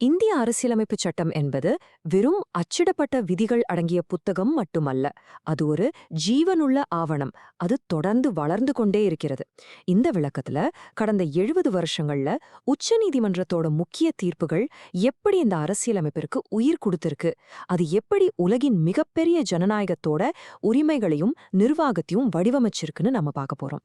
இந்திய அரசியலமைப்புச் சட்டம் என்பது வெறும் அச்சிடப்பட்ட விதிகள் அடங்கிய புத்தகம் மட்டுமல்ல. அது ஒரு ஜீவனுள்ள ஆவணம். அது தொடர்ந்து வளர்ந்து கொண்டே இருக்கிறது. இந்த விளக்கத்துல கடந்த 70 வருஷங்கள்ல உச்சநீதிமன்றத்தோட முக்கிய தீர்ப்புகள் எப்படி இந்த அரசியலமைப்பிற்கு உயிர் கொடுத்திருக்கு, அது எப்படி உலகின் மிகப்பெரிய ஜனநாயகத்தோட உரிமைகளையும் நிர்வாகத்தையும் வடிவமைச்சிருக்குன்னு நம்ம பார்க்க போறோம்.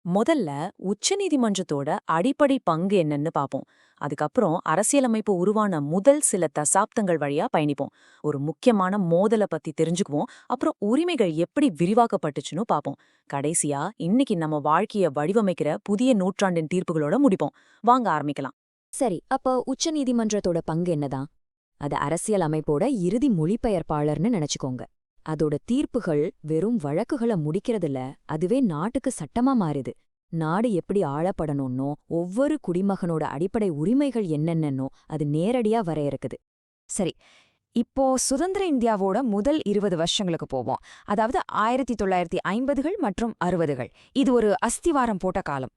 முதல்ல உச்சநீதிமன்றத்தோட அடிப்படை பங்கு என்னன்னு பாப்போம். அதுக்கப்புறம் அரசியலமைப்பு உருவான முதல் சில தசாப்தங்கள் வழியா பயணிப்போம். ஒரு முக்கியமான மோதலை பத்தி தெரிஞ்சுக்குவோம். அப்புறம் உரிமைகள் எப்படி விரிவாக்கப்பட்டுச்சுன்னு பாப்போம். கடைசியா இன்னைக்கு நம்ம வாழ்க்கைய வடிவமைக்கிற புதிய நூற்றாண்டின் தீர்ப்புகளோட முடிப்போம். வாங்க ஆரம்பிக்கலாம். சரி, அப்ப உச்சநீதிமன்றத்தோட பங்கு என்னதான்? அது அரசியல் அமைப்போட இறுதி மொழிபெயர்ப்பாளர்னு நினைச்சுக்கோங்க. அதோட தீர்ப்புகள் வெறும் வழக்குகளை முடிக்கிறதில்ல, அதுவே நாட்டுக்கு சட்டமா மாறுது. நாடு எப்படி ஆளப்படணும்னோ, ஒவ்வொரு குடிமகனோட அடிப்படை உரிமைகள் என்னென்னோ அது நேரடியா வரையறுக்குது. சரி, இப்போ சுதந்திர இந்தியாவோட முதல் 20 வருஷங்களுக்கு போவோம். அதாவது 1950கள் மற்றும் 60கள். இது ஒரு அஸ்திவாரம் போட்ட காலம்.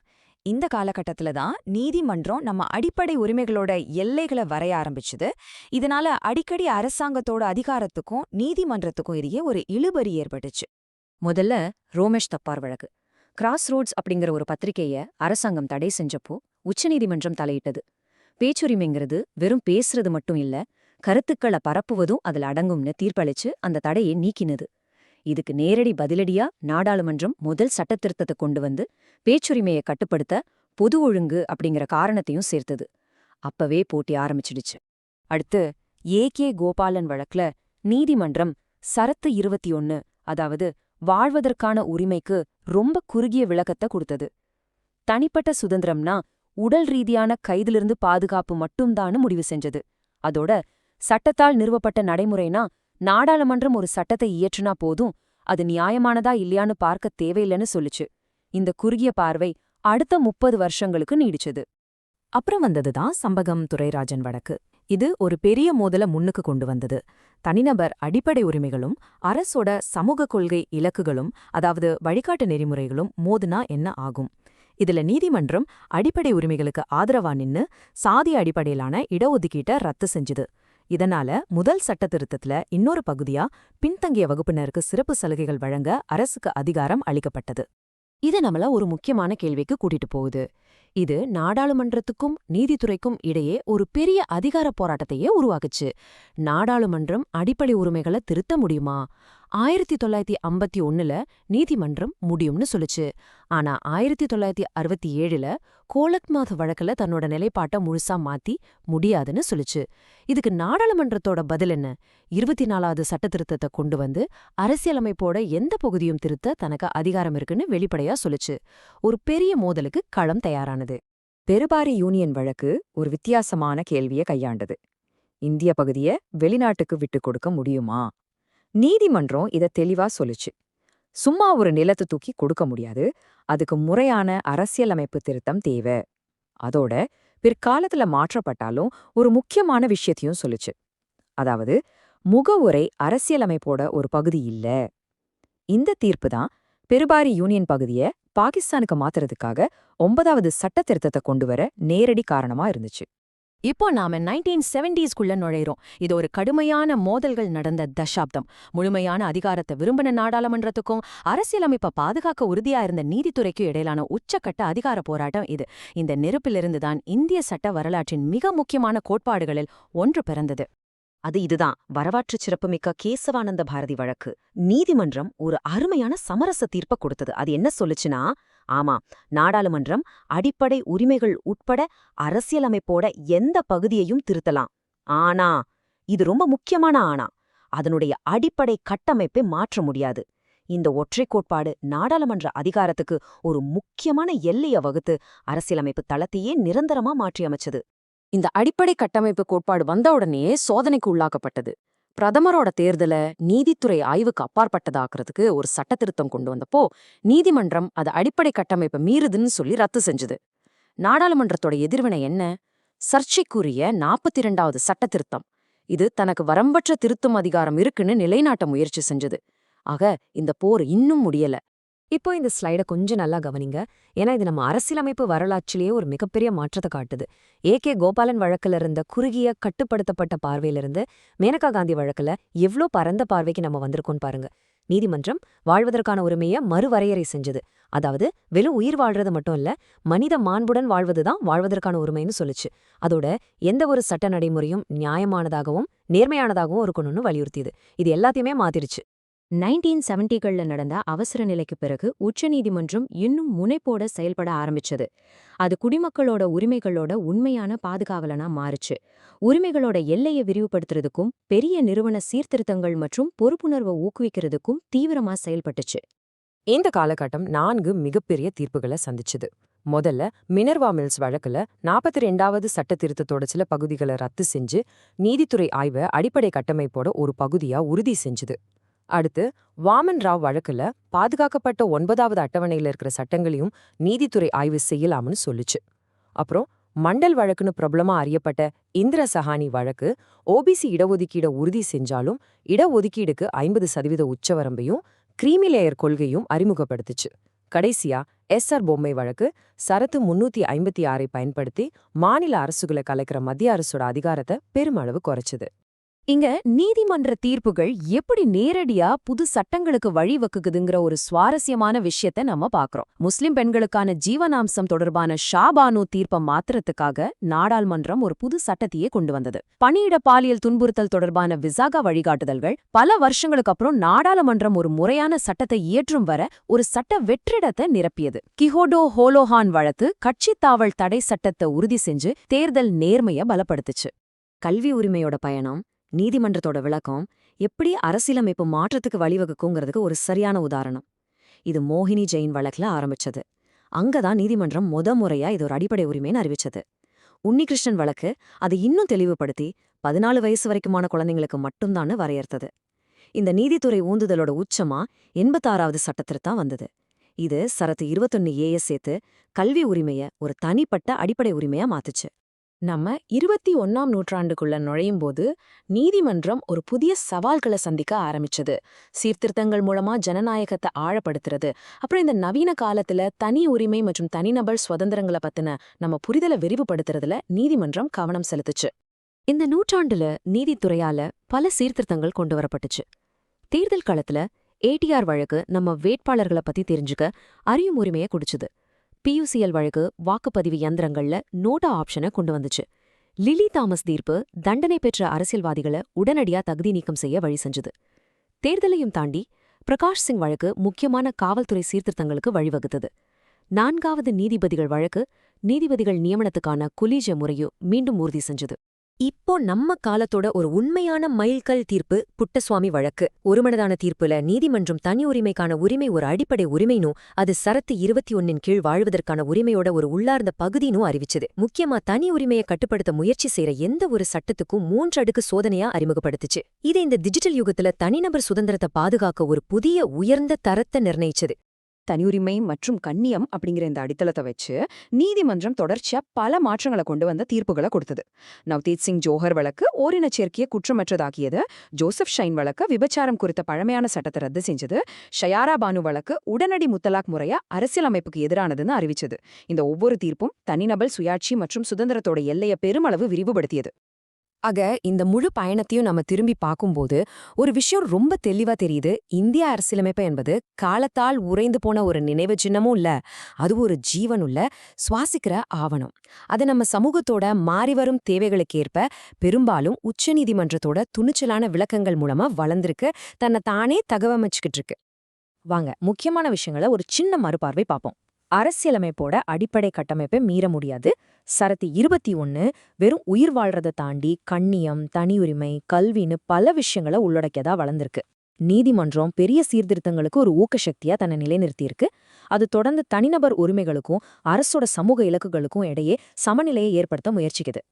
இந்த காலகட்டத்துல தான் நீதிமன்றம் நம்ம அடிப்படை உரிமைகளோட எல்லைகளை வரைய ஆரம்பிச்சுது. இதனால அடிக்கடி அரசாங்கத்தோட அதிகாரத்துக்கும் நீதிமன்றத்துக்கும் இடையே ஒரு இழுபறி ஏற்பட்டுச்சு. முதல்ல ரோமேஷ் தப்பார் வழக்கு. கிராஸ் ரோட்ஸ் அப்படிங்கிற ஒரு பத்திரிகைய அரசாங்கம் தடை செஞ்சப்போ உச்சநீதிமன்றம் தலையிட்டது. பேச்சுரிமைங்கிறது வெறும் பேசுறது மட்டும் இல்ல, கருத்துக்களை பரப்புவதும் அதுல அடங்கும்னு தீர்ப்பளிச்சு அந்த தடையை நீக்கினது. இதுக்கு நேரடி பதிலடியா நாடாளுமன்றம் முதல் சட்டத்திருத்தத்தை கொண்டு வந்து பேச்சுரிமையை கட்டுப்படுத்த பொது ஒழுங்கு அப்படிங்கிற காரணத்தையும் சேர்த்தது. அப்பவே போட்டி ஆரம்பிச்சிடுச்சு. அடுத்து கே கோபாலன் வழக்குல நீதிமன்றம் சரத்து 21, அதாவது வாழ்வதற்கான உரிமைக்கு ரொம்ப குறுகிய விளக்கத்தை கொடுத்தது. தனிப்பட்ட சுதந்திரம்னா உடல் ரீதியான கைதிலிருந்து பாதுகாப்பு மட்டும்தான்னு முடிவு செஞ்சது. அதோட சட்டத்தால் நிறுவப்பட்ட நடைமுறைனா நாடாளுமன்றம் ஒரு சட்டத்தை இயற்றுனா போதும், அது நியாயமானதா இல்லையான்னு பார்க்க தேவையில்லைன்னு சொல்லுச்சு. இந்த குறுகிய பார்வை அடுத்த 30 வருஷங்களுக்கு நீடிச்சது. அப்புறம் வந்ததுதான் சம்பகம் துரைராஜன் வழக்கு. இது ஒரு பெரிய மோதல முன்னுக்கு கொண்டு வந்தது. தனிநபர் அடிப்படை உரிமைகளும் அரசோட சமூக கொள்கை இலக்குகளும், அதாவது வழிகாட்டு நெறிமுறைகளும் மோதுனா என்ன ஆகும்? இதுல நீதிமன்றம் அடிப்படை உரிமைகளுக்கு ஆதரவா நின்னு சாதி அடிப்படையிலான இடஒதுக்கீட்டை ரத்து செஞ்சுது. இதனால முதல் சட்ட திருத்தத்துல இன்னொரு பகுதியா பின்தங்கிய வகுப்பினருக்கு சிறப்பு சலுகைகள் வழங்க அரசுக்கு அதிகாரம் அளிக்கப்பட்டது. இது நம்மள ஒரு முக்கியமான கேள்விக்கு கூட்டிட்டு போகுது. இது நாடாளுமன்றத்துக்கும் நீதித்துறைக்கும் இடையே ஒரு பெரிய அதிகார போராட்டத்தையே உருவாக்குச்சு. நாடாளுமன்றம் அடிப்படை உரிமைகளை திருத்த முடியுமா? 1951ல நீதிமன்றம் முடியும்னு சொல்லுச்சு. ஆனா 1967ல கோலக்நாத் வழக்குல தன்னோட நிலைப்பாட்டை முழுசா மாத்தி முடியாதுன்னு சொல்லுச்சு. இதுக்கு நாடாளுமன்றத்தோட பதில் என்ன? 24வது சட்டத்திருத்தத்தை கொண்டு வந்து அரசியலமைப்போட எந்த பகுதியும் திருத்த தனக்கு அதிகாரம் இருக்குன்னு வெளிப்படையா சொல்லுச்சு. ஒரு பெரிய மோதலுக்கு களம் தயாரானது. பெருபாரி யூனியன் வழக்கு ஒரு வித்தியாசமான கேள்வியை கையாண்டது. இந்திய பகுதியை வெளிநாட்டுக்கு விட்டுக் கொடுக்க முடியுமா? நீதிமன்றம் இத தெளிவா சொல்லுச்சு. சும்மா ஒரு நிலத்தை தூக்கி கொடுக்க முடியாது, அதுக்கு முறையான அரசியலமைப்பு திருத்தம் தேவை. அதோட பிற்காலத்துல மாற்றப்பட்டாலும் ஒரு முக்கியமான விஷயத்தையும் சொல்லுச்சு. அதாவது முகவுரை அரசியலமைப்போட ஒரு பகுதி இல்ல. இந்த தீர்ப்பு தான் பெருபாரி யூனியன் பகுதியை பாகிஸ்தானுக்கு மாத்துறதுக்காக 9வது சட்ட திருத்தத்தை கொண்டு வர நேரடி காரணமா இருந்துச்சு. இப்போ நாம 1970ஸ்குள்ள நுழைறோம். இது ஒரு கடுமையான மோதல்கள் நடந்த தசாப்தம். முழுமையான அதிகாரத்தை விரும்பின நாடாளுமன்றத்துக்கும் அரசியலமைப்பை பாதுகாக்க உறுதியா இருந்த நீதித்துறைக்கும் இடையிலான உச்சக்கட்ட அதிகார போராட்டம் இது. இந்த நெருப்பிலிருந்துதான் இந்திய சட்ட வரலாற்றின் மிக முக்கியமான கோட்பாடுகளில் ஒன்று பிறந்தது. அது இதுதான், வரலாற்று சிறப்புமிக்க கேசவானந்த பாரதி வழக்கு. நீதிமன்றம் ஒரு அருமையான சமரச தீர்ப்பை கொடுத்தது. அது என்ன சொல்லுச்சுன்னா, ஆமா, நாடாளுமன்றம் அடிப்படை உரிமைகள் உட்பட அரசியலமைப்போட எந்த பகுதியையும் திருத்தலாம். ஆனா, இது ரொம்ப முக்கியமான ஆனா, அதனுடைய அடிப்படை கட்டமைப்பை மாற்ற முடியாது. இந்த ஒற்றை கோட்பாடு நாடாளுமன்ற அதிகாரத்துக்கு ஒரு முக்கியமான எல்லைய வகுத்து அரசியலமைப்பு தளத்தையே நிரந்தரமா மாற்றியமைச்சது. இந்த அடிப்படை கட்டமைப்பு கோட்பாடு வந்த உடனே சோதனைக்கு உள்ளாக்கப்பட்டது. பிரதமரோட தேர்தல நீதித்துறை ஆய்வுக்கு அப்பாற்பட்டதாக்குறதுக்கு ஒரு சட்ட திருத்தம் கொண்டு வந்தப்போ நீதிமன்றம் அது அடிப்படை கட்டமைப்பை மீறுதுன்னு சொல்லி ரத்து செஞ்சுது. நாடாளுமன்றத்தோட எதிர்வினை என்ன? சர்ச்சைக்குரிய 42வது சட்ட திருத்தம். இது தனக்கு வரம்பற்ற திருத்தும் அதிகாரம் இருக்குன்னு நிலைநாட்ட முயற்சி செஞ்சது. ஆக இந்த போர் இன்னும் முடியல. இப்போ இந்த ஸ்லைட கொஞ்சம் நல்லா கவனிங்க. ஏன்னா இது நம்ம அரசியலமைப்பு வரலாற்றிலேயே ஒரு மிகப்பெரிய மாற்றத்தை காட்டுது. கோபாலன் வழக்குல இருந்த குறுகிய கட்டுப்படுத்தப்பட்ட பார்வையிலிருந்து மேனகா காந்தி வழக்குல எவ்ளோ பரந்த பார்வைக்கு நம்ம வந்திருக்கோம் பாருங்க. நீதிமன்றம் வாழ்வதற்கான உரிமையை மறுவரையறை செஞ்சது. அதாவது வெறும் உயிர் வாழ்றது மட்டும் இல்ல, மனித மாண்புடன் வாழ்வதுதான் வாழ்வதற்கான உரிமைன்னு சொல்லுச்சு. அதோட எந்த ஒரு சட்ட நடைமுறையும் நியாயமானதாகவும் நேர்மையானதாகவும் இருக்கணும்னு வலியுறுத்தியது. இது எல்லாத்தையுமே மாத்திருச்சு. 1970கள்ல நடந்த அவசர நிலைக்கு பிறகு உச்சநீதிமன்றம் இன்னும் முனைப்போட செயல்பட ஆரம்பிச்சது. அது குடிமக்களோட உரிமைகளோட உண்மையான பாதுகாவலனா மாறுச்சு. உரிமைகளோட எல்லையை விரிவுபடுத்துறதுக்கும் பெரிய நிறுவன சீர்திருத்தங்கள் மற்றும் பொறுப்புணர்வை ஊக்குவிக்கிறதுக்கும் தீவிரமா செயல்பட்டுச்சு. இந்த காலகட்டம் 4 மிகப்பெரிய தீர்ப்புகளை சந்திச்சுது. முதல்ல மினர்வா மில்ஸ் வழக்குல 42வது சட்ட திருத்தத்தோட சில பகுதிகளை ரத்து செஞ்சு நீதித்துறை ஆய்வை அடிப்படை கட்டமைப்போட ஒரு பகுதியா உறுதி செஞ்சுது. அடுத்து வாமன் ராவ் வழக்குல பாதுகாக்கப்பட்ட 9வது அட்டவணையில இருக்கிற சட்டங்களையும் நீதித்துறை ஆய்வு செய்யலாம்னு சொல்லுச்சு. அப்புறம் மண்டல் வழக்குன்னு பிரபலமா அறியப்பட்ட இந்திர சஹானி வழக்கு ஓபிசி இடஒதுக்கீட உறுதி செஞ்சாலும் இடஒதுக்கீடுக்கு 50% உச்சவரம்பையும் கிரீமி லேயர் கொள்கையும் அறிமுகப்படுத்துச்சு. கடைசியா எஸ்ஆர் பொம்மை வழக்கு சரத்து 356ஐ பயன்படுத்தி மாநில அரசுகளை கலைக்கிற மத்திய அரசோட அதிகாரத்தை பெருமளவு குறைச்சது. இங்க நீதிமன்ற தீர்ப்புகள் எப்படி நேரடியா புது சட்டங்களுக்கு வழிவகுக்குதுங்கிற ஒரு சுவாரஸ்யமான விஷயத்த நம்ம பாக்குறோம். முஸ்லிம் பெண்களுக்கான ஜீவனாம்சம் தொடர்பான ஷாபானு தீர்ப்பை மாத்திரத்துக்காக நாடாளுமன்றம் ஒரு புது சட்டத்தையே கொண்டு வந்தது. பணியிட பாலியல் துன்புறுத்தல் தொடர்பான விசாகா வழிகாட்டுதல்கள் பல வருஷங்களுக்கு அப்புறம் நாடாளுமன்றம் ஒரு முறையான சட்டத்தை இயற்றும் வர ஒரு சட்ட வெற்றிடத்தை நிரப்பியது. கிஹோடோ ஹோலோஹான் வழக்கு கட்சித் தாவல் தடை சட்டத்தை உறுதி செஞ்சு தேர்தல் நேர்மைய பலப்படுத்துச்சு. கல்வி உரிமையோட பயணம், நீதிமன்றத்தோட விளக்கம் எப்படி அரசியலமைப்பு மாற்றத்துக்கு வழிவகுக்குங்கிறதுக்கு ஒரு சரியான உதாரணம். இது மோகினி ஜெயின் வழக்குல ஆரம்பிச்சது. அங்கதான் நீதிமன்றம் முறையா இது ஒரு அடிப்படை உரிமைன்னு அறிவிச்சது. உன்னிகிருஷ்ணன் வழக்கு அதை இன்னும் தெளிவுபடுத்தி 14 வயசு வரைக்குமான குழந்தைங்களுக்கு மட்டும்தான் வரையறுத்தது. இந்த நீதித்துறை ஊந்துதலோட உச்சமா 86வது சட்டத்திருத்தம் வந்தது. இது சரத்து 21A சேர்த்து கல்வி உரிமைய ஒரு தனிப்பட்ட அடிப்படை உரிமையா மாத்துச்சு. நம்ம 21ஆம் நூற்றாண்டுக்குள்ள நுழையும் போது நீதிமன்றம் ஒரு புதிய சவால்களை சந்திக்க ஆரம்பிச்சது. சீர்திருத்தங்கள் மூலமா ஜனநாயகத்தை ஆழப்படுத்துறது, அப்புறம் இந்த நவீன காலத்துல தனி உரிமை மற்றும் தனிநபர் சுதந்திரங்களை பத்தின நம்ம புரிதலை விரிவுபடுத்துறதுல நீதிமன்றம் கவனம் செலுத்துச்சு. இந்த நூற்றாண்டுல நீதித்துறையால பல சீர்திருத்தங்கள் கொண்டு வரப்பட்டுச்சு. தேர்தல் காலத்துல ஏடிஆர் வழக்கு நம்ம வேட்பாளர்களை பத்தி தெரிஞ்சுக்க அறியும் உரிமையை கொடுச்சுது. பியூசிஎல் வழக்கு வாக்குப்பதிவு யந்திரங்கள்ல நோட்டா ஆப்ஷனை கொண்டு வந்துச்சு. லிலி தாமஸ் தீர்ப்பு தண்டனை பெற்ற அரசியல்வாதிகளை உடனடியா தகுதி நீக்கம் செய்ய வழி செஞ்சது. தேர்தலையும் தாண்டி பிரகாஷ் சிங் வழக்கு முக்கியமான காவல்துறை சீர்திருத்தங்களுக்கு வழிவகுத்தது. 4வது நீதிபதிகள் வழக்கு நீதிபதிகள் நியமனத்துக்கான கொலீஜிய முறையும் மீண்டும் உறுதி செஞ்சது. இப்போ நம்ம காலத்தோட ஒரு உண்மையான மைல்கல் தீர்ப்பு புட்டசுவாமி வழக்கு. ஒருமனதான தீர்ப்புல நீதிமன்றம் தனி உரிமைக்கான உரிமை ஒரு அடிப்படை உரிமைனும் அது சரத்து 21 கீழ் வாழ்வதற்கான உரிமையோட ஒரு உள்ளார்ந்த பகுதினும் அறிவிச்சது. முக்கியமா தனி உரிமையை கட்டுப்படுத்த முயற்சி செய்யற எந்த ஒரு சட்டத்துக்கும் 3 அடுக்கு சோதனையா அறிமுகப்படுத்துச்சு. இது இந்த டிஜிட்டல் யுகத்துல தனிநபர் சுதந்திரத்தை பாதுகாக்க ஒரு புதிய உயர்ந்த தரத்தை நிர்ணயிச்சது. தனியுரிமை மற்றும் கண்ணியம் அப்படிங்கிற இந்த அடித்தளத்தை வச்சு நீதிமன்றம் தொடர்ச்சியா பல மாற்றங்களை கொண்டு வந்த தீர்ப்புகளை கொடுத்தது. நவ்தீத் சிங் ஜோஹர் வழக்கு ஓரினச் சேர்க்கையை குற்றமற்றதாக்கியது. ஜோசப் ஷைன் வழக்கு விபச்சாரம் குறித்த பழமையான சட்டத்தை ரத்து செஞ்சது. ஷயாரா பானு வழக்கு உடனடி முத்தலாக் முறையா அரசியலமைப்புக்கு எதிரானதுன்னு அறிவிச்சது. இந்த ஒவ்வொரு தீர்ப்பும் தனிநபர் சுயாட்சி மற்றும் சுதந்திரத்தோட எல்லையை பெருமளவு விரிவுபடுத்தியது. ஆக இந்த முழு பயணத்தையும் நம்ம திரும்பி பார்க்கும்போது ஒரு விஷயம் ரொம்ப தெளிவா தெரியுது. இந்திய அரசியலமைப்பு என்பது காலத்தால் உறைந்து போன ஒரு நினைவு சின்னமும் இல்ல, அது ஒரு ஜீவனுள்ள சுவாசிக்கிற ஆவணம். அது நம்ம சமூகத்தோட மாறிவரும் தேவைகளுக்கேற்ப பெரும்பாலும் உச்சநீதிமன்றத்தோட துணிச்சலான விளக்கங்கள் மூலமா வளர்ந்திருக்கு, தன்னை தானே தகவமைச்சுக்கிட்டு இருக்கு. வாங்க முக்கியமான விஷயங்களை ஒரு சின்ன மறுபார்வை பார்ப்போம். அரசியலமைப்போட அடிப்படை கட்டமைப்பை மீற முடியாது. சரத்து 21 வெறும் உயிர் வாழ்றதை தாண்டி கண்ணியம், தனியுரிமை, கல்வின்னு பல விஷயங்களை உள்ளடக்கியதா வளர்ந்திருக்கு. நீதிமன்றம் பெரிய சீர்திருத்தங்களுக்கு ஒரு ஊக்கசக்தியா தன்னை நிலைநிறுத்தியிருக்கு. அது தொடர்ந்து தனிநபர் உரிமைகளுக்கும் அரசோட சமூக இலக்குகளுக்கும் இடையே சமநிலையை ஏற்படுத்த முயற்சிக்குது.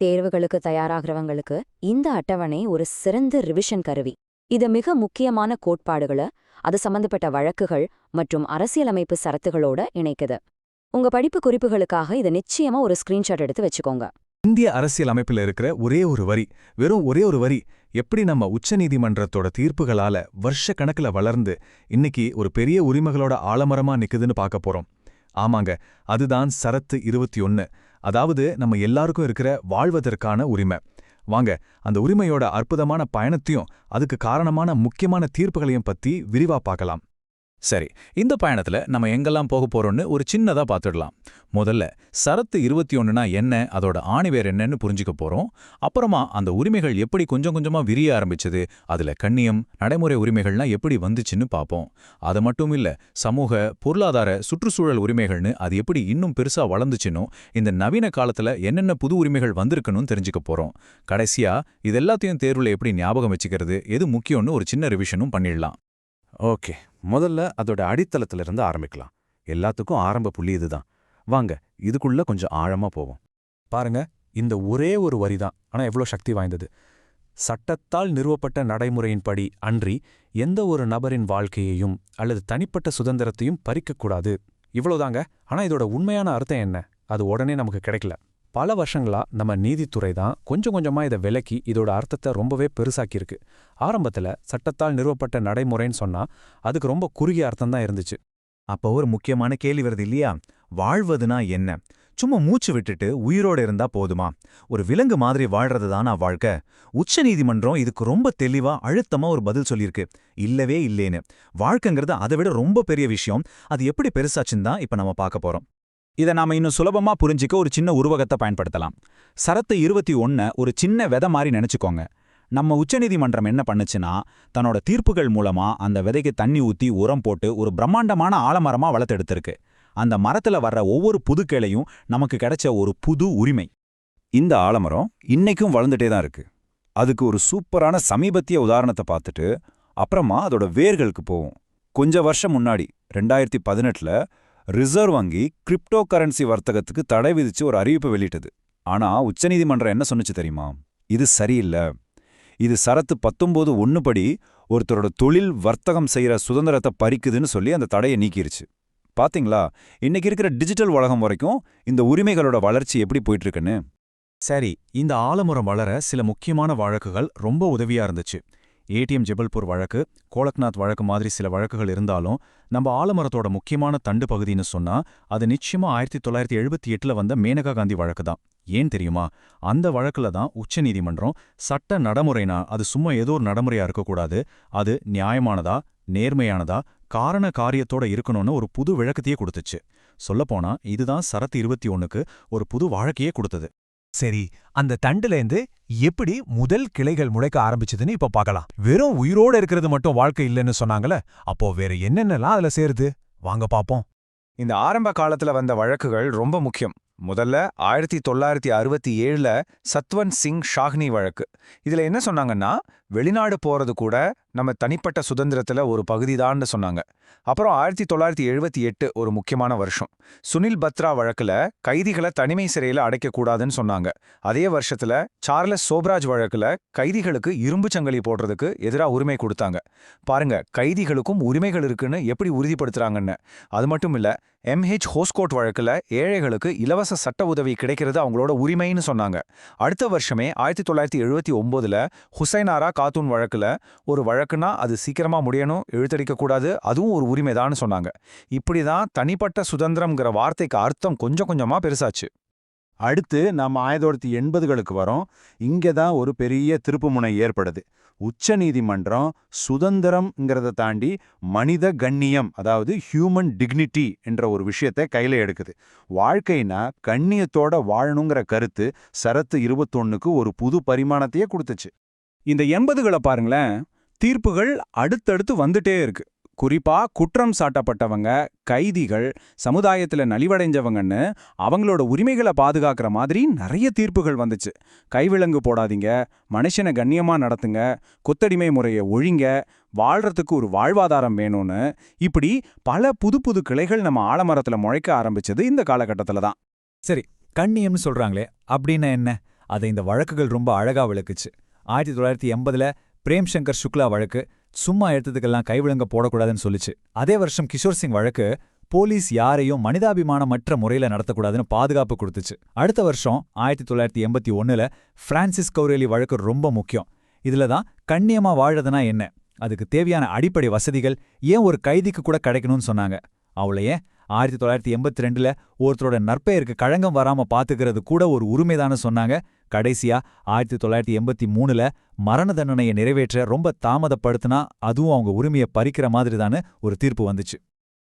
தேர்வுகளுக்கு தயாராகிறவங்களுக்கு இந்த அட்டவணை ஒரு சிறந்த ரிவிஷன் கருவி. இது மிக முக்கியமான கோட்பாடுகளை, அது சம்பந்தப்பட்ட வழக்குகள் மற்றும் அரசியலமைப்பு சரத்துகளோட இணைக்குது. உங்க படிப்பு குறிப்புகளுக்காக இதை நிச்சயமா ஒரு ஸ்கிரீன்ஷாட் எடுத்து வச்சுக்கோங்க. இந்திய அரசியல் அமைப்பில் இருக்கிற ஒரே ஒரு வரி, வெறும் ஒரே ஒரு வரி, எப்படி நம்ம உச்சநீதிமன்றத்தோட தீர்ப்புகளால வருஷ கணக்குல வளர்ந்து இன்னைக்கு ஒரு பெரிய உரிமைகளோட ஆலமரமா நிக்குதுன்னு பார்க்க போறோம். ஆமாங்க, அதுதான் சரத்து 21. அதாவது நம்ம எல்லாருக்கும் இருக்கிற வாழ்வதற்கான உரிமை. வாங்க, அந்த உரிமையோட அற்புதமான பயணத்தையும் அதுக்கு காரணமான முக்கியமான தீர்ப்புகளையும் பத்தி விரிவா பார்க்கலாம். சரி, இந்த பயணத்துல நம்ம எங்கெல்லாம் போக போறோம்னு ஒரு சின்னதா பார்த்துடலாம். முதல்ல சரத்து 21னா என்ன, அதோட ஆணிவேர் என்னன்னு புரிஞ்சுக்க போறோம். அப்புறமா அந்த உரிமைகள் எப்படி கொஞ்சம் கொஞ்சமா விரிய ஆரம்பிச்சது, அதுல கண்ணியம், நடைமுறை உரிமைகள்லாம் எப்படி வந்துச்சுன்னு பார்ப்போம். அது மட்டும் இல்ல, சமூக, பொருளாதார, சுற்றுச்சூழல் உரிமைகள்னு அது எப்படி இன்னும் பெருசா வளர்ந்துச்சுன்னு, இந்த நவீன காலத்துல என்னென்ன புது உரிமைகள் வந்திருக்குன்னு தெரிஞ்சுக்க போறோம். கடைசியா இதெல்லாத்தையும் தேர்வுல எப்படி ஞாபகம் வச்சுக்கிறது, எது முக்கியம்னு ஒரு சின்ன ரிவிஷனும் பண்ணிடலாம். ஓகே, முதல்ல அதோட அடித்தளத்திலிருந்து ஆரம்பிக்கலாம். எல்லாத்துக்கும் ஆரம்ப புள்ளி இதுதான். வாங்க, இதுக்குள்ள கொஞ்சம் ஆழமா போவோம். பாருங்க, இந்த ஒரே ஒரு வரிதான், ஆனா எவ்வளோ சக்தி வாய்ந்தது. சட்டத்தால் நிறுவப்பட்ட நடைமுறையின்படி அன்றி எந்த ஒரு நபரின் வாழ்க்கையையும் அல்லது தனிப்பட்ட சுதந்திரத்தையும் பறிக்கக்கூடாது. இவ்வளோதாங்க. ஆனா இதோட உண்மையான அர்த்தம் என்ன, அது உடனே நமக்கு கிடைக்கல. பல வருஷங்களா நம்ம நீதித்துறை தான் கொஞ்சம் கொஞ்சமா இதை விலக்கி இதோட அர்த்தத்தை ரொம்பவே பெருசாக்கியிருக்கு. ஆரம்பத்துல சட்டத்தால் நிறுவப்பட்ட நடைமுறைன்னு சொன்னா அதுக்கு ரொம்ப குறுகிய அர்த்தம் தான் இருந்துச்சு. அப்போ ஒரு முக்கியமான கேள்வி வருது இல்லையா, வாழ்வதுனா என்ன? சும்மா மூச்சு விட்டுட்டு உயிரோட இருந்தா போதுமா? ஒரு விலங்கு மாதிரி வாழ்றது தானா வாழ்க்கை? உச்சநீதிமன்றம் இதுக்கு ரொம்ப தெளிவா அழுத்தமா ஒரு பதில் சொல்லியிருக்கு, இல்லவே இல்லேன்னு. வாழ்க்கைங்கிறது அதை விட ரொம்ப பெரிய விஷயம். அது எப்படி பெருசாச்சுன்னு தான் இப்ப நம்ம பார்க்க போறோம். இதை நாம இன்னும் சுலபமா புரிஞ்சிக்க ஒரு சின்ன உருவகத்தை பயன்படுத்தலாம். சரத்து 21 ஒரு சின்ன விதை மாதிரி நினைச்சுக்கோங்க. நம்ம உச்சநீதிமன்றம் என்ன பண்ணுச்சுன்னா, தன்னோட தீர்ப்புகள் மூலமா அந்த விதைக்கு தண்ணி ஊத்தி உரம் போட்டு ஒரு பிரம்மாண்டமான ஆலமரமா வளர்த்தெடுத்திருக்கு. அந்த மரத்துல வர்ற ஒவ்வொரு புது கிளையும் நமக்கு கிடைச்ச ஒரு புது உரிமை. இந்த ஆலமரம் இன்னைக்கும் வளர்ந்துட்டே தான் இருக்கு. அதுக்கு ஒரு சூப்பரான சமீபத்திய உதாரணத்தை பார்த்துட்டு அப்புறமா அதோட வேர்களுக்கு போவோம். கொஞ்ச வருஷம் முன்னாடி 2018ல ரிசர்வ் வங்கி கிரிப்டோ கரன்சி வர்த்தகத்துக்கு தடை விதிச்சு ஒரு அறிவிப்பு வெளியிட்டது. ஆனா உச்சநீதிமன்றம் என்ன சொன்னுச்சு தெரியுமா? இது சரியில்லை, இது சரத்து 19(1) படி ஒருத்தரோட தொழில் வர்த்தகம் செய்யற சுதந்திரத்தை பறிக்குதுன்னு சொல்லி அந்த தடையை நீக்கிருச்சு. பாத்தீங்களா, இன்னைக்கு இருக்கிற டிஜிட்டல் உலகம் வரைக்கும் இந்த உரிமைகளோட வளர்ச்சி எப்படி போயிட்டு இருக்குன்னு. சரி, இந்த ஆலமரம் வளர சில முக்கியமான வழக்குகள் ரொம்ப உதவியா இருந்துச்சு. ஏடிஎம் ஜெபல்பூர் வழக்கு, கோலக்நாத் வழக்கு மாதிரி சில வழக்குகள் இருந்தாலும் நம்ம ஆலமரத்தோட முக்கியமான தண்டு பகுதின்னு சொன்னா அது நிச்சயமா 1978ல வந்த மேனகா காந்தி வழக்கு தான். ஏன் தெரியுமா? அந்த வழக்குல தான் உச்சநீதிமன்றம் சட்ட நடைமுறைனா அது சும்மா ஏதோ ஒரு நடைமுறையா இருக்கக்கூடாது, அது நியாயமானதா, நேர்மையானதா, காரண காரியத்தோட இருக்கணும்னு ஒரு புது விளக்கத்தையே கொடுத்துச்சு. சொல்லப்போனா இதுதான் சரத்து 21க்கு ஒரு புது வாழ்க்கையே கொடுத்தது. சரி, அந்த தண்டுலேருந்து எப்படி முதல் கிளைகள் முளைக்க ஆரம்பிச்சதுன்னு இப்ப பார்க்கலாம். வெறும் உயிரோட இருக்கிறது மட்டும் வாழ்க்கை இல்லைன்னு சொன்னாங்கல்ல, அப்போ வேற என்னென்னலாம் அதுல சேருது, வாங்க பாப்போம். இந்த ஆரம்ப காலத்துல வந்த வழக்குகள் ரொம்ப முக்கியம். முதல்ல 1967ல சத்வந்த் சிங் ஷாஹ்னி வழக்கு. இதுல என்ன சொன்னாங்கன்னா, வெளிநாடு போறது கூட நம்ம தனிப்பட்ட சுதந்திரத்துல ஒரு பகுதிதான்னு சொன்னாங்க. அப்புறம் 1978 ஒரு முக்கியமான வருஷம். சுனில் பத்ரா வழக்குல கைதிகளை தனிமை சிறையில அடைக்கக்கூடாதுன்னு சொன்னாங்க. அதே வருஷத்துல சார்லஸ் சோப்ராஜ் வழக்குல கைதிகளுக்கு இரும்பு சங்கிலி போடுறதுக்கு எதிரா உரிமை கொடுத்தாங்க. பாருங்க, கைதிகளுக்கும் உரிமைகள் இருக்குன்னு எப்படி உறுதிப்படுத்துறாங்கன்னு. அது மட்டும் இல்ல, MH ஹோஸ்கோட் வழக்குல ஏழைகளுக்கு இலவச சட்ட உதவி கிடைக்கிறது அவங்களோட உரிமைன்னு சொன்னாங்க. அடுத்த வருஷமே 1979ல ஹுசைனாரா காத்தூன் வழக்குல ஒரு வழக்குனா அது சீக்கிரமா முடியணும், இழுத்தடிக்கக்கூடாது, அதுவும் ஒரு உரிமைதான்னு சொன்னாங்க. இப்படிதான் தனிப்பட்ட சுதந்திரம்ங்கிற வார்த்தைக்கு அர்த்தம் கொஞ்சம் கொஞ்சமா பெருசாச்சு. அடுத்து நம்ம 1980களுக்கு வரோம். இங்கே தான் ஒரு பெரிய திருப்புமுனை ஏற்படுது. உச்சநீதிமன்றம் சுதந்திரம்ங்கிறத தாண்டி மனித கண்ணியம், அதாவது ஹியூமன் டிக்னிட்டி என்ற ஒரு விஷயத்தை கையில எடுக்குது. வாழ்க்கைனா கண்ணியத்தோட வாழணுங்கிற கருத்து சரத்து 21க்கு ஒரு புது பரிமாணத்தையே கொடுத்துச்சு. இந்த 80களை பாருங்களேன், தீர்ப்புகள் அடுத்தடுத்து வந்துட்டே இருக்கு. குறிப்பா குற்றம் சாட்டப்பட்டவங்க, கைதிகள், சமுதாயத்துல நலிவடைஞ்சவங்கன்னு அவங்களோட உரிமைகளை பாதுகாக்கிற மாதிரி நிறைய தீர்ப்புகள் வந்துச்சு. கைவிலங்கு போடாதீங்க, மனுஷனை கண்ணியமா நடத்துங்க, கொத்தடிமை முறையை ஒழிங்க, வாழ்றதுக்கு ஒரு வாழ்வாதாரம் வேணும்னு இப்படி பல புது புது கிளைகள் நம்ம ஆலமரத்துல முளைக்க ஆரம்பிச்சது இந்த காலகட்டத்துல தான். சரி, கண்ணியம்னு சொல்றாங்களே, அப்படின்னா என்ன? அதை இந்த வழக்குகள் ரொம்ப அழகா விளக்குச்சு. 1980ல பிரேம்சங்கர் சுக்லா வழக்கு சும்மா எடுத்ததுக்கெல்லாம் கைவிலங்க போடக்கூடாதுன்னு சொல்லிச்சு. அதே வருஷம் கிஷோர் சிங் வழக்கு போலீஸ் யாரையும் மனிதாபிமானமற்ற முறையில நடத்தக்கூடாதுன்னு பாதுகாப்பு கொடுத்துச்சு. அடுத்த வருஷம் 1981ல பிரான்சிஸ் கௌரேலி வழக்கு ரொம்ப முக்கியம். இதுல தான் கண்ணியமா வாழறதுனா என்ன, அதுக்கு தேவையான அடிப்படை வசதிகள் ஏன் ஒரு கைதிக்கு கூட கிடைக்கணும்னு சொன்னாங்க. அவளையே 1982ல ஒருத்தரோட நற்பெயருக்கு களங்கம் வராம பாத்துக்கிறது கூட ஒரு உரிமைதான்னு சொன்னாங்க. கடைசியா 1983ல மரண தண்டனையை நிறைவேற்ற ரொம்ப தாமதப்படுத்தினா அதுவும் அவங்க உரிமையை பறிக்கிற மாதிரிதான்னு ஒரு தீர்ப்பு வந்துச்சு.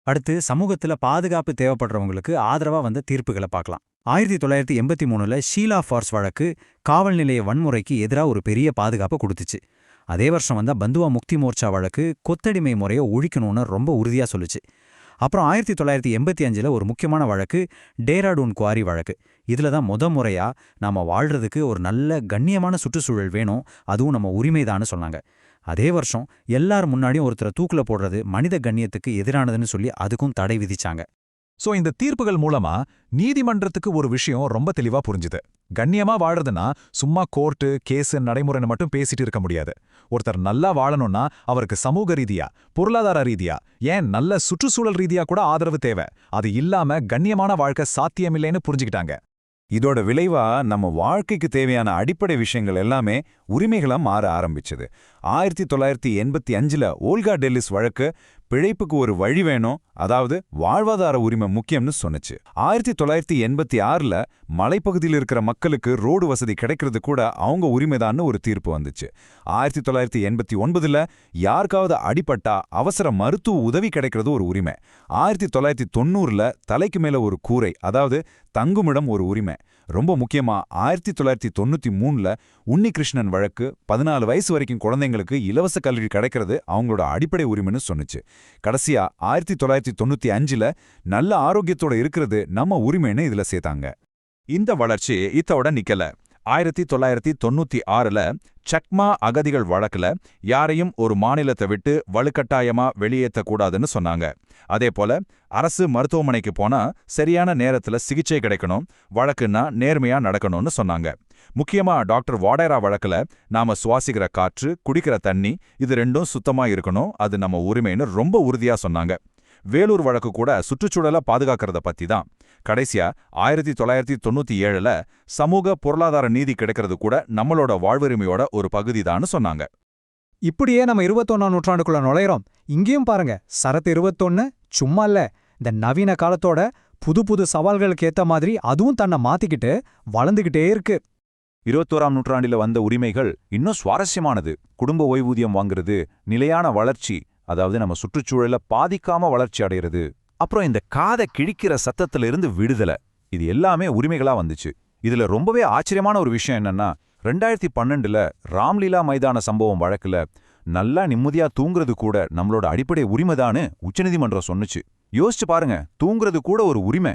அடுத்து சமூகத்துல பாதுகாப்பு தேவைப்படுறவங்களுக்கு ஆதரவா வந்த தீர்ப்புகளை பார்க்கலாம். 1983ல ஷீலா ஃபார்ஸ் வழக்கு காவல் நிலைய வன்முறைக்கு எதிராக ஒரு பெரிய பாதுகாப்பை கொடுத்துச்சு. அதே வருஷம் வந்த பந்துவா முக்தி மோர்ச்சா வழக்கு கொத்தடிமை முறையை ஒழிக்கணும்னு ரொம்ப உறுதியா சொல்லுச்சு. அப்புறம் 1985ல ஒரு முக்கியமான வழக்கு டேராடூன் குவாரி வழக்கு. இதுல தான் முறையா நாம வாழ்றதுக்கு ஒரு நல்ல கண்ணியமான சுற்றுச்சூழல் வேணும், அதுவும் நம்ம உரிமைதான்னு சொன்னாங்க. அதே வருஷம் எல்லார் முன்னாடியும் ஒருத்தரை தூக்குல போடுறது மனித கண்ணியத்துக்கு எதிரானதுன்னு சொல்லி அதுக்கும் தடை விதிச்சாங்க. சோ இந்த தீர்ப்புகள் மூலமா நீதிமன்றத்துக்கு ஒரு விஷயம் ரொம்ப தெளிவா புரிஞ்சுது. கண்ணியமா வாழறதுன்னா சும்மா கோர்ட்டு கேஸு நடைமுறைன்னு மட்டும் பேசிட்டு இருக்க முடியாது. ஒருத்தர் நல்லா வாழணும்னா அவருக்கு சமூக ரீதியா, பொருளாதார ரீதியா, ஏன் நல்ல சுற்றுச்சூழல் ரீதியா கூட ஆதரவு தேவை. அது இல்லாம கண்ணியமான வாழ்க்கை சாத்தியமில்லைன்னு புரிஞ்சுக்கிட்டாங்க. இதோட விளைவா நம்ம வாழ்க்கைக்கு தேவையான அடிப்படை விஷயங்கள் எல்லாமே உரிமைகளா மாற ஆரம்பிச்சது. 1985ல ஓல்கா டெல்லிஸ் வழக்கு பிழைப்புக்கு ஒரு வழி வேணும், அதாவது வாழ்வாதார உரிமை முக்கியம்னு சொன்னுச்சு. 1986ல மலைப்பகுதியில் இருக்கிற மக்களுக்கு ரோடு வசதி கிடைக்கிறது கூட அவங்க உரிமைதான்னு ஒரு தீர்ப்பு வந்துச்சு. 1989ல யாருக்காவது அடிபட்டா அவசர மருத்துவ உதவி கிடைக்கிறது ஒரு உரிமை. 1990ல தலைக்கு மேல ஒரு கூரை, அதாவது தங்குமிடம் ஒரு உரிமை. ரொம்ப முக்கியமா 1993ல உன்னிகிருஷ்ணன் வழக்கு 14 வயசு வரைக்கும் குழந்தைங்களுக்கு இலவச கல்வி கிடைக்கிறது அவங்களோட அடிப்படை உரிமைன்னு சொன்னுச்சு. கடைசியா 1995ல நல்ல ஆரோக்கியத்தோட இருக்கிறது நம்ம உரிமைன்னு இதுல சேர்த்தாங்க. இந்த வளர்ச்சி இத்தோட நிக்கல. 1996ல சக்மா அகதிகள் வழக்குல யாரையும் ஒரு மாநிலத்தை விட்டு வலுக்கட்டாயமா வெளியேற்றக்கூடாதுன்னு சொன்னாங்க. அதேபோல அரசு மருத்துவமனைக்கு போனா சரியான நேரத்துல சிகிச்சை கிடைக்கணும், வழக்குன்னா நேர்மையா நடக்கணும்னு சொன்னாங்க. முக்கியமா டாக்டர் வாடேரா வழக்குல நாம சுவாசிக்கிற காற்று, குடிக்கிற தண்ணி இது ரெண்டும் சுத்தமா இருக்கணும், அது நம்ம உரிமைன்னு ரொம்ப உறுதியா சொன்னாங்க. வேலூர் வழக்கு கூட சுற்றுச்சூழலை பாதுகாக்கிறத பத்தி தான். கடைசியா 1997ல சமூக பொருளாதார நீதி கிடைக்கிறது கூட நம்மளோட வாழ்வுரிமையோட ஒரு பகுதிதான்னு சொன்னாங்க. இப்படியே நம்ம 21ஆம் நூற்றாண்டுக்குள்ள நுழையிறோம். இங்கேயும் பாருங்க, சரத்து 21 சும்மா இல்ல, இந்த நவீன காலத்தோட புது புது சவால்களுக்கு ஏத்த மாதிரி அதுவும் தன்னை மாத்திக்கிட்டு வளர்ந்துகிட்டே இருக்கு. 21ஆம் நூற்றாண்டில வந்த உரிமைகள் இன்னும் சுவாரஸ்யமானது. குடும்ப ஓய்வூதியம் வாங்குறது, நிலையான வளர்ச்சி, அதாவது நம்ம சுற்றுச்சூழல பாதிக்காம வளர்ச்சி அடைகிறது, அப்புறம் இந்த காதை கிழிக்கிற சத்தத்துல இருந்து விடுதலை, இது எல்லாமே உரிமைகளா வந்துச்சு. இதுல ரொம்பவே ஆச்சரியமான ஒரு விஷயம் என்னன்னா, 2012ல ராம்லீலா மைதான சம்பவம் வழக்குல நல்லா நிம்மதியா தூங்குறது கூட நம்மளோட அடிப்படை உரிமைதான்னு உச்சநீதிமன்றம் சொன்னுச்சு. யோசிச்சு பாருங்க, தூங்குறது கூட ஒரு உரிமை.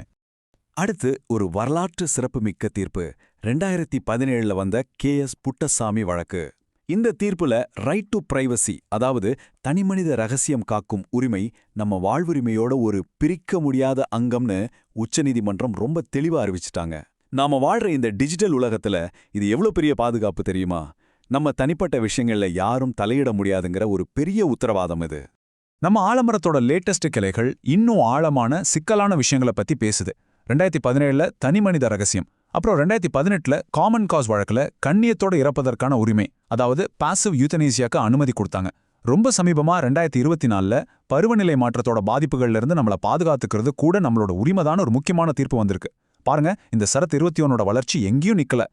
அடுத்து ஒரு வரலாற்று சிறப்புமிக்க தீர்ப்பு 2017ல வந்த KS புட்டசாமி வழக்கு. இந்த தீர்ப்புல ரைட் டு பிரைவசி, அதாவது தனிமனித ரகசியம் காக்கும் உரிமை நம்ம வாழ்வுரிமையோட ஒரு பிரிக்க முடியாத அங்கம்னு உச்சநீதிமன்றம் ரொம்ப தெளிவா அறிவிச்சிட்டாங்க. நாம வாழ்ற இந்த டிஜிட்டல் உலகத்துல இது எவ்வளவு பெரிய பாதுகாப்பு தெரியுமா? நம்ம தனிப்பட்ட விஷயங்கள்ல யாரும் தலையிட முடியாதுங்கிற ஒரு பெரிய உத்தரவாதம் இது. நம்ம ஆலமரத்தோட லேட்டஸ்ட் கிளைகள் இன்னும் ஆழமான சிக்கலான விஷயங்களை பத்தி பேசுது. 2017ல தனிமனித ரகசியம், அப்புறம் 2018ல காமன் காஸ் வழக்குல கண்ணியத்தோட இறப்பதற்கான உரிமை, அதாவது பாசிவ் யூத்தனீசியாக்கு அனுமதி கொடுத்தாங்க. ரொம்ப சமீபமா 2024ல பருவநிலை மாற்றத்தோட பாதிப்புகள்ல இருந்து நம்மளை பாதுகாத்துக்கிறது கூட நம்மளோட உரிமைதான ஒரு முக்கியமான தீர்ப்பு வந்திருக்கு. பாருங்க, இந்த சரத் 21ஓட வளர்ச்சி எங்கேயும் நிக்கல.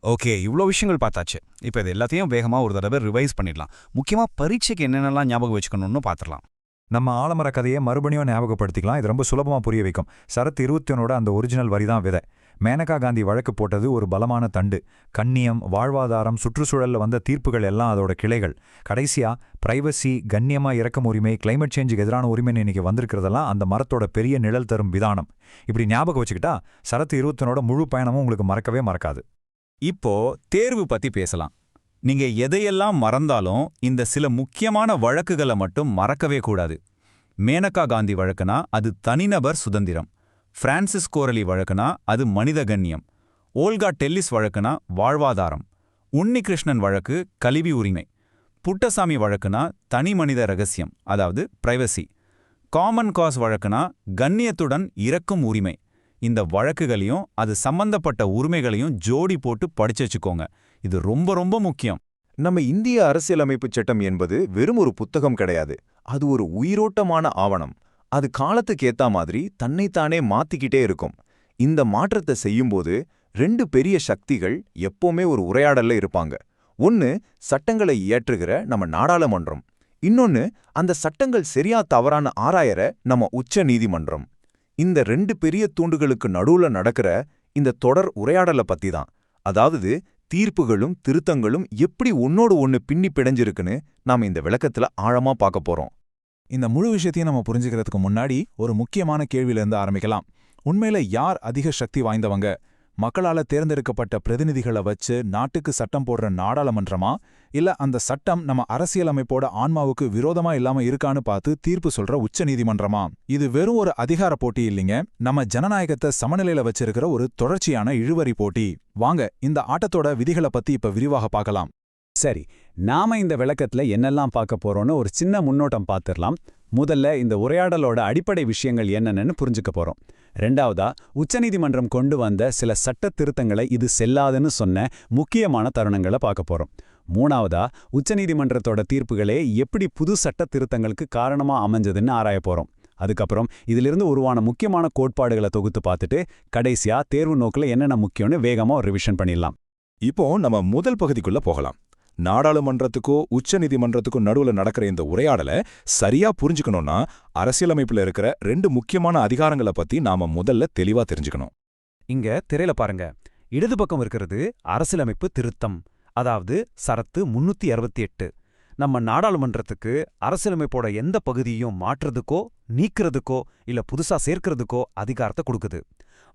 ஓகே, இவ்வளோ விஷயங்கள் பார்த்தாச்சு. இப்போ இது எல்லாத்தையும் வேகமா ஒரு தடவை ரிவைஸ் பண்ணிடலாம். முக்கியமா பரீட்சைக்கு என்னென்னலாம் ஞாபகம் வச்சுக்கணும்னு பார்த்துடலாம். நம்ம ஆலமர கதையை மறுபடியும் ஞாபகப்படுத்திக்கலாம். இது ரொம்ப சுலபமா புரிய வைக்கும். சரத் 21ஓட அந்த ஒரிஜினல் வரிதான் விதை. மேனகா காந்தி வழக்கு போட்டது ஒரு பலமான தண்டு. கண்ணியம், வாழ்வாதாரம், சுற்றுச்சூழல்ல வந்த தீர்ப்புகள் எல்லாம் அதோட கிளைகள். கடைசியா பிரைவசி, கண்ணியமா இறக்கும் உரிமை, கிளைமேட் சேஞ்சுக்கு எதிரான உரிமைன்னு இன்னைக்கு வந்திருக்கிறதெல்லாம் அந்த மரத்தோட பெரிய நிழல் தரும் விதானம். இப்படி ஞாபகம் வச்சுக்கிட்டா சரத் 21ஓட முழு பயணமும் உங்களுக்கு மறக்கவே மறக்காது. இப்போ தேர்வு பத்தி பேசலாம். நீங்க எதையெல்லாம் மறந்தாலும் இந்த சில முக்கியமான வழக்குகளை மட்டும் மறக்கவே கூடாது. மேனகா காந்தி வழக்குனா அது தனிநபர் சுதந்திரம். பிரான்சிஸ் கோரலி வழக்குனா அது மனித கண்ணியம். ஓல்கா டெல்லிஸ் வழக்குனா வாழ்வாதாரம். உன்னிகிருஷ்ணன் வழக்கு கல்வி உரிமை. புட்டசாமி வழக்குனா தனி மனித ரகசியம், அதாவது பிரைவசி. காமன் காஸ் வழக்குனா கண்ணியத்துடன் இறக்கும் உரிமை. இந்த வழக்குகளையும் அது சம்பந்தப்பட்ட உரிமைகளையும் ஜோடி போட்டு படிச்சு வச்சுக்கோங்க. இது ரொம்ப ரொம்ப முக்கியம். நம்ம இந்திய அரசியலமைப்புச் சட்டம் என்பது வெறும் ஒரு புத்தகம் கிடையாது. அது ஒரு உயிரோட்டமான ஆவணம். அது காலத்துக்கு ஏத்த மாதிரி தன்னைத்தானே மாத்திக்கிட்டே இருக்கும். இந்த மாற்றத்தை செய்யும்போது 2 பெரிய சக்திகள் எப்பவுமே ஒரு உரையாடல்ல இருப்பாங்க. ஒன்னு சட்டங்களை இயற்றுகிற நம்ம நாடாளுமன்றம், இன்னொன்னு அந்த சட்டங்கள் சரியா தவறான ஆராயற நம்ம உச்ச நீதிமன்றம். இந்த 2 பெரிய தூண்டுகளுக்கு நடுவுல நடக்கிற இந்த தொடர் உரையாடல பத்தி தான், அதாவது தீர்ப்புகளும் திருத்தங்களும் எப்படி ஒன்னோடு ஒன்னு பின்னி பிணைஞ்சிருக்குன்னு நாம இந்த விளக்கத்துல ஆழமா பார்க்க போறோம். இந்த முழு விஷயத்தையும் நம்ம புரிஞ்சுக்கிறதுக்கு முன்னாடி ஒரு முக்கியமான கேள்வியிலிருந்து ஆரம்பிக்கலாம். உண்மையில யார் அதிக சக்தி வாய்ந்தவங்க? மக்களால தேர்ந்தெடுக்கப்பட்ட பிரதிநிதிகளை வச்சு நாட்டுக்கு சட்டம் போடுற நாடாளுமன்றமா, இல்ல அந்த சட்டம் நம்ம அரசியலமைப்போட ஆன்மாவுக்கு விரோதமா இல்லாம இருக்கான்னு பார்த்து தீர்ப்பு சொல்ற உச்ச நீதிமன்றமா? இது வெறும் ஒரு அதிகார போட்டி இல்லைங்க, நம்ம ஜனநாயகத்தை சமநிலையில வச்சிருக்கிற ஒரு தொடர்ச்சியான இழுவரி போட்டி. வாங்க இந்த ஆட்டத்தோட விதிகளை பத்தி இப்ப விரிவாக பார்க்கலாம். சரி, நாம இந்த விளக்கத்துல என்னெல்லாம் பார்க்க போறோம்னு ஒரு சின்ன முன்னோட்டம் பார்த்துடலாம். முதல்ல இந்த உரையாடலோட அடிப்படை விஷயங்கள் என்னென்னு புரிஞ்சுக்க போறோம். ரெண்டாவதா, உச்சநீதிமன்றம் கொண்டு வந்த சில சட்ட திருத்தங்களை இது செல்லாதுன்னு சொன்ன முக்கியமான தருணங்களை பார்க்க போறோம். மூணாவதா, உச்சநீதிமன்றத்தோட தீர்ப்புகளே எப்படி புது சட்ட திருத்தங்களுக்கு காரணமா அமைஞ்சதுன்னு ஆராய போறோம். அதுக்கப்புறம் இதிலிருந்து உருவான முக்கியமான கோட்பாடுகளை தொகுத்து பார்த்துட்டு கடைசியா தேர்வு நோக்கில் என்னென்ன முக்கியம்னு வேகமா ஒரு ரிவிஷன் பண்ணிடலாம். இப்போ நம்ம முதல் பகுதிக்குள்ள போகலாம். நாடாளுமன்றத்துக்கோ உச்ச நீதிமன்றத்துக்கோ நடுவுல நடக்கிற இந்த உரையாடலை சரியா புரிஞ்சுக்கணும்னா அரசியலமைப்புல இருக்கிற 2 முக்கியமான அதிகாரங்களை பத்தி நாம முதல்ல தெளிவா தெரிஞ்சுக்கணும். இங்க திரையில பாருங்க, இடது பக்கம் இருக்கிறது அரசியலமைப்பு திருத்தம், அதாவது சரத்து 368. நம்ம நாடாளுமன்றத்துக்கு அரசியலமைப்போட எந்த பகுதியும் மாற்றுறதுக்கோ நீக்கிறதுக்கோ இல்ல புதுசா சேர்க்கிறதுக்கோ அதிகாரத்தை கொடுக்குது.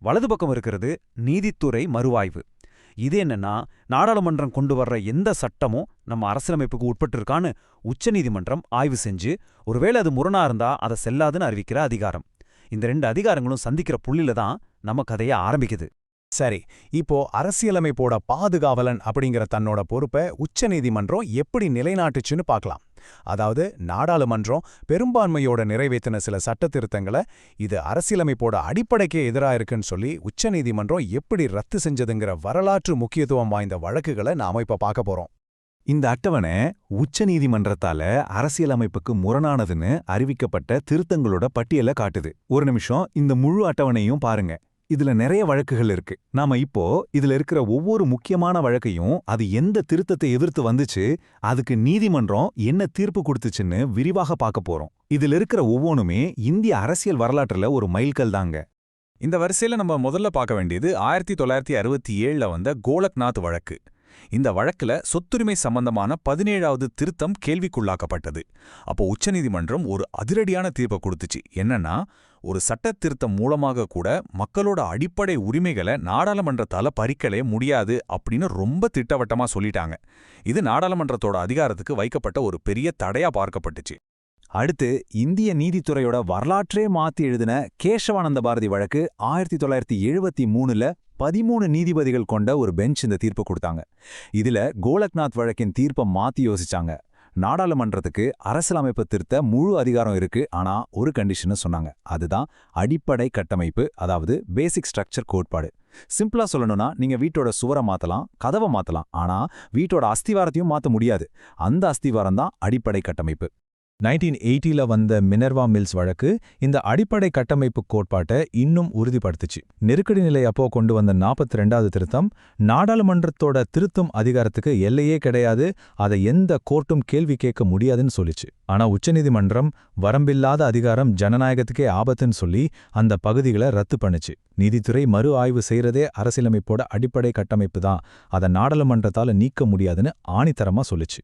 வலது பக்கம் இருக்கிறது நீதித்துறை மறுஆய்வு. இது என்னன்னா, நாடாளுமன்றம் கொண்டு வர்ற எந்த சட்டமும் நம்ம அரசியலமைப்புக்கு உட்பட்டிருக்கான்னு உச்சநீதிமன்றம் ஆய்வு செஞ்சு ஒருவேளை அது முரணா இருந்தா அதை செல்லாதுன்னு அறிவிக்கிற அதிகாரம். இந்த 2 அதிகாரங்களும் சந்திக்கிற புள்ளில தான் நம்ம கதையை ஆரம்பிக்குது. சரி, இப்போ அரசியலமைப்போட பாதுகாவலன் அப்படிங்கிற தன்னோட பொறுப்பை உச்சநீதிமன்றம் எப்படி நிலைநாட்டுச்சுன்னு பார்க்கலாம். அதாவது நாடாளுமன்றம் பெரும்பான்மையோட நிறைவேற்றின சில சட்ட திருத்தங்களை இது அரசியலமைப்போட அடிப்படைக்கே எதிரா இருக்குன்னு சொல்லி உச்சநீதிமன்றம் எப்படி ரத்து செஞ்சதுங்கிற வரலாற்று முக்கியத்துவம் வாய்ந்த வழக்குகளை நாம இப்ப பார்க்க போறோம். இந்த அட்டவணை உச்சநீதிமன்றத்தால அரசியலமைப்புக்கு முரணானதுன்னு அறிவிக்கப்பட்ட திருத்தங்களோட பட்டியலை காட்டுது. ஒரு நிமிஷம் இந்த முழு அட்டவணையும் பாருங்க. இதுல நிறைய வழக்குகள் இருக்கு. நாம இப்போ இதுல இருக்கிற ஒவ்வொரு முக்கியமான வழக்கையும் அது எந்த திருத்தத்தை எதிர்த்து வந்துச்சு, அதுக்கு நீதிமன்றம் என்ன தீர்ப்பு கொடுத்துச்சுன்னு விரிவாக பார்க்க போறோம். இதுல இருக்கிற ஒவ்வொன்றுமே இந்திய அரசியல் வரலாற்றுல ஒரு மைல்கல் தாங்க. இந்த வரிசையில நம்ம முதல்ல பார்க்க வேண்டியது 1967ல வந்த கோலக்நாத் வழக்கு. இந்த வழக்குல சொத்துரிமை சம்பந்தமான 17வது திருத்தம் கேள்விக்குள்ளாக்கப்பட்டது. அப்போ உச்சநீதிமன்றம் ஒரு அதிரடியான தீர்ப்பை கொடுத்துச்சு. என்னன்னா, ஒரு சட்ட திருத்தம் மூலமாக கூட மக்களோட அடிப்படை உரிமைகளை நாடாளுமன்றத்தால பறிக்கலே முடியாது அப்படின்னு ரொம்ப திட்டவட்டமா சொல்லிட்டாங்க. இது நாடாளுமன்றத்தோட அதிகாரத்துக்கு வைக்கப்பட்ட ஒரு பெரிய தடையா பார்க்கப்பட்டுச்சு. அடுத்து இந்திய நீதித்துறையோட வரலாற்றே மாத்தி எழுதின கேசவானந்த பாரதி வழக்கு 1973ல 13 நீதிபதிகள் கொண்ட ஒரு பெஞ்ச் இந்த தீர்ப்பு கொடுத்தாங்க. இதுல கோலக்நாத் வழக்கின் தீர்ப்பை மாத்தி யோசிச்சாங்க. நாடாளுமன்றத்துக்கு அரசியலமைப்பு திருத்த முழு அதிகாரம் இருக்கு, ஆனா ஒரு கண்டிஷன் சொன்னாங்க. அதுதான் அடிப்படை கட்டமைப்பு, அதாவது பேசிக் ஸ்ட்ரக்சர் கோட்பாடு. சிம்பிளா சொல்லணும்னா, நீங்க வீட்டோட சுவரை மாத்தலாம், கதவை மாத்தலாம், ஆனா வீட்டோட அஸ்திவாரத்தையும் மாத்த முடியாது. அந்த அஸ்திவாரம் தான் அடிப்படை கட்டமைப்பு. 1980ல வந்த மினர்வா மில்ஸ் வழக்கு இந்த அடிப்படை கட்டமைப்பு கோட்பாட்டை இன்னும் உறுதிப்படுத்துச்சு. நெருக்கடி நிலை அப்போ கொண்டு வந்த 42வது திருத்தம் நாடாளுமன்றத்தோட திருத்தும் அதிகாரத்துக்கு எல்லையே கிடையாது, அதை எந்த கோர்ட்டும் கேள்வி கேட்க முடியாதுன்னு சொல்லிச்சு. ஆனா உச்சநீதிமன்றம் வரம்பில்லாத அதிகாரம் ஜனநாயகத்துக்கே ஆபத்துன்னு சொல்லி அந்த பகுதிகளை ரத்து பண்ணுச்சு. நீதித்துறை மறு ஆய்வு செய்யறதே அரசியலமைப்போட அடிப்படை கட்டமைப்பு தான், அதை நாடாளுமன்றத்தால நீக்க முடியாதுன்னு ஆணித்தரமா சொல்லிச்சு.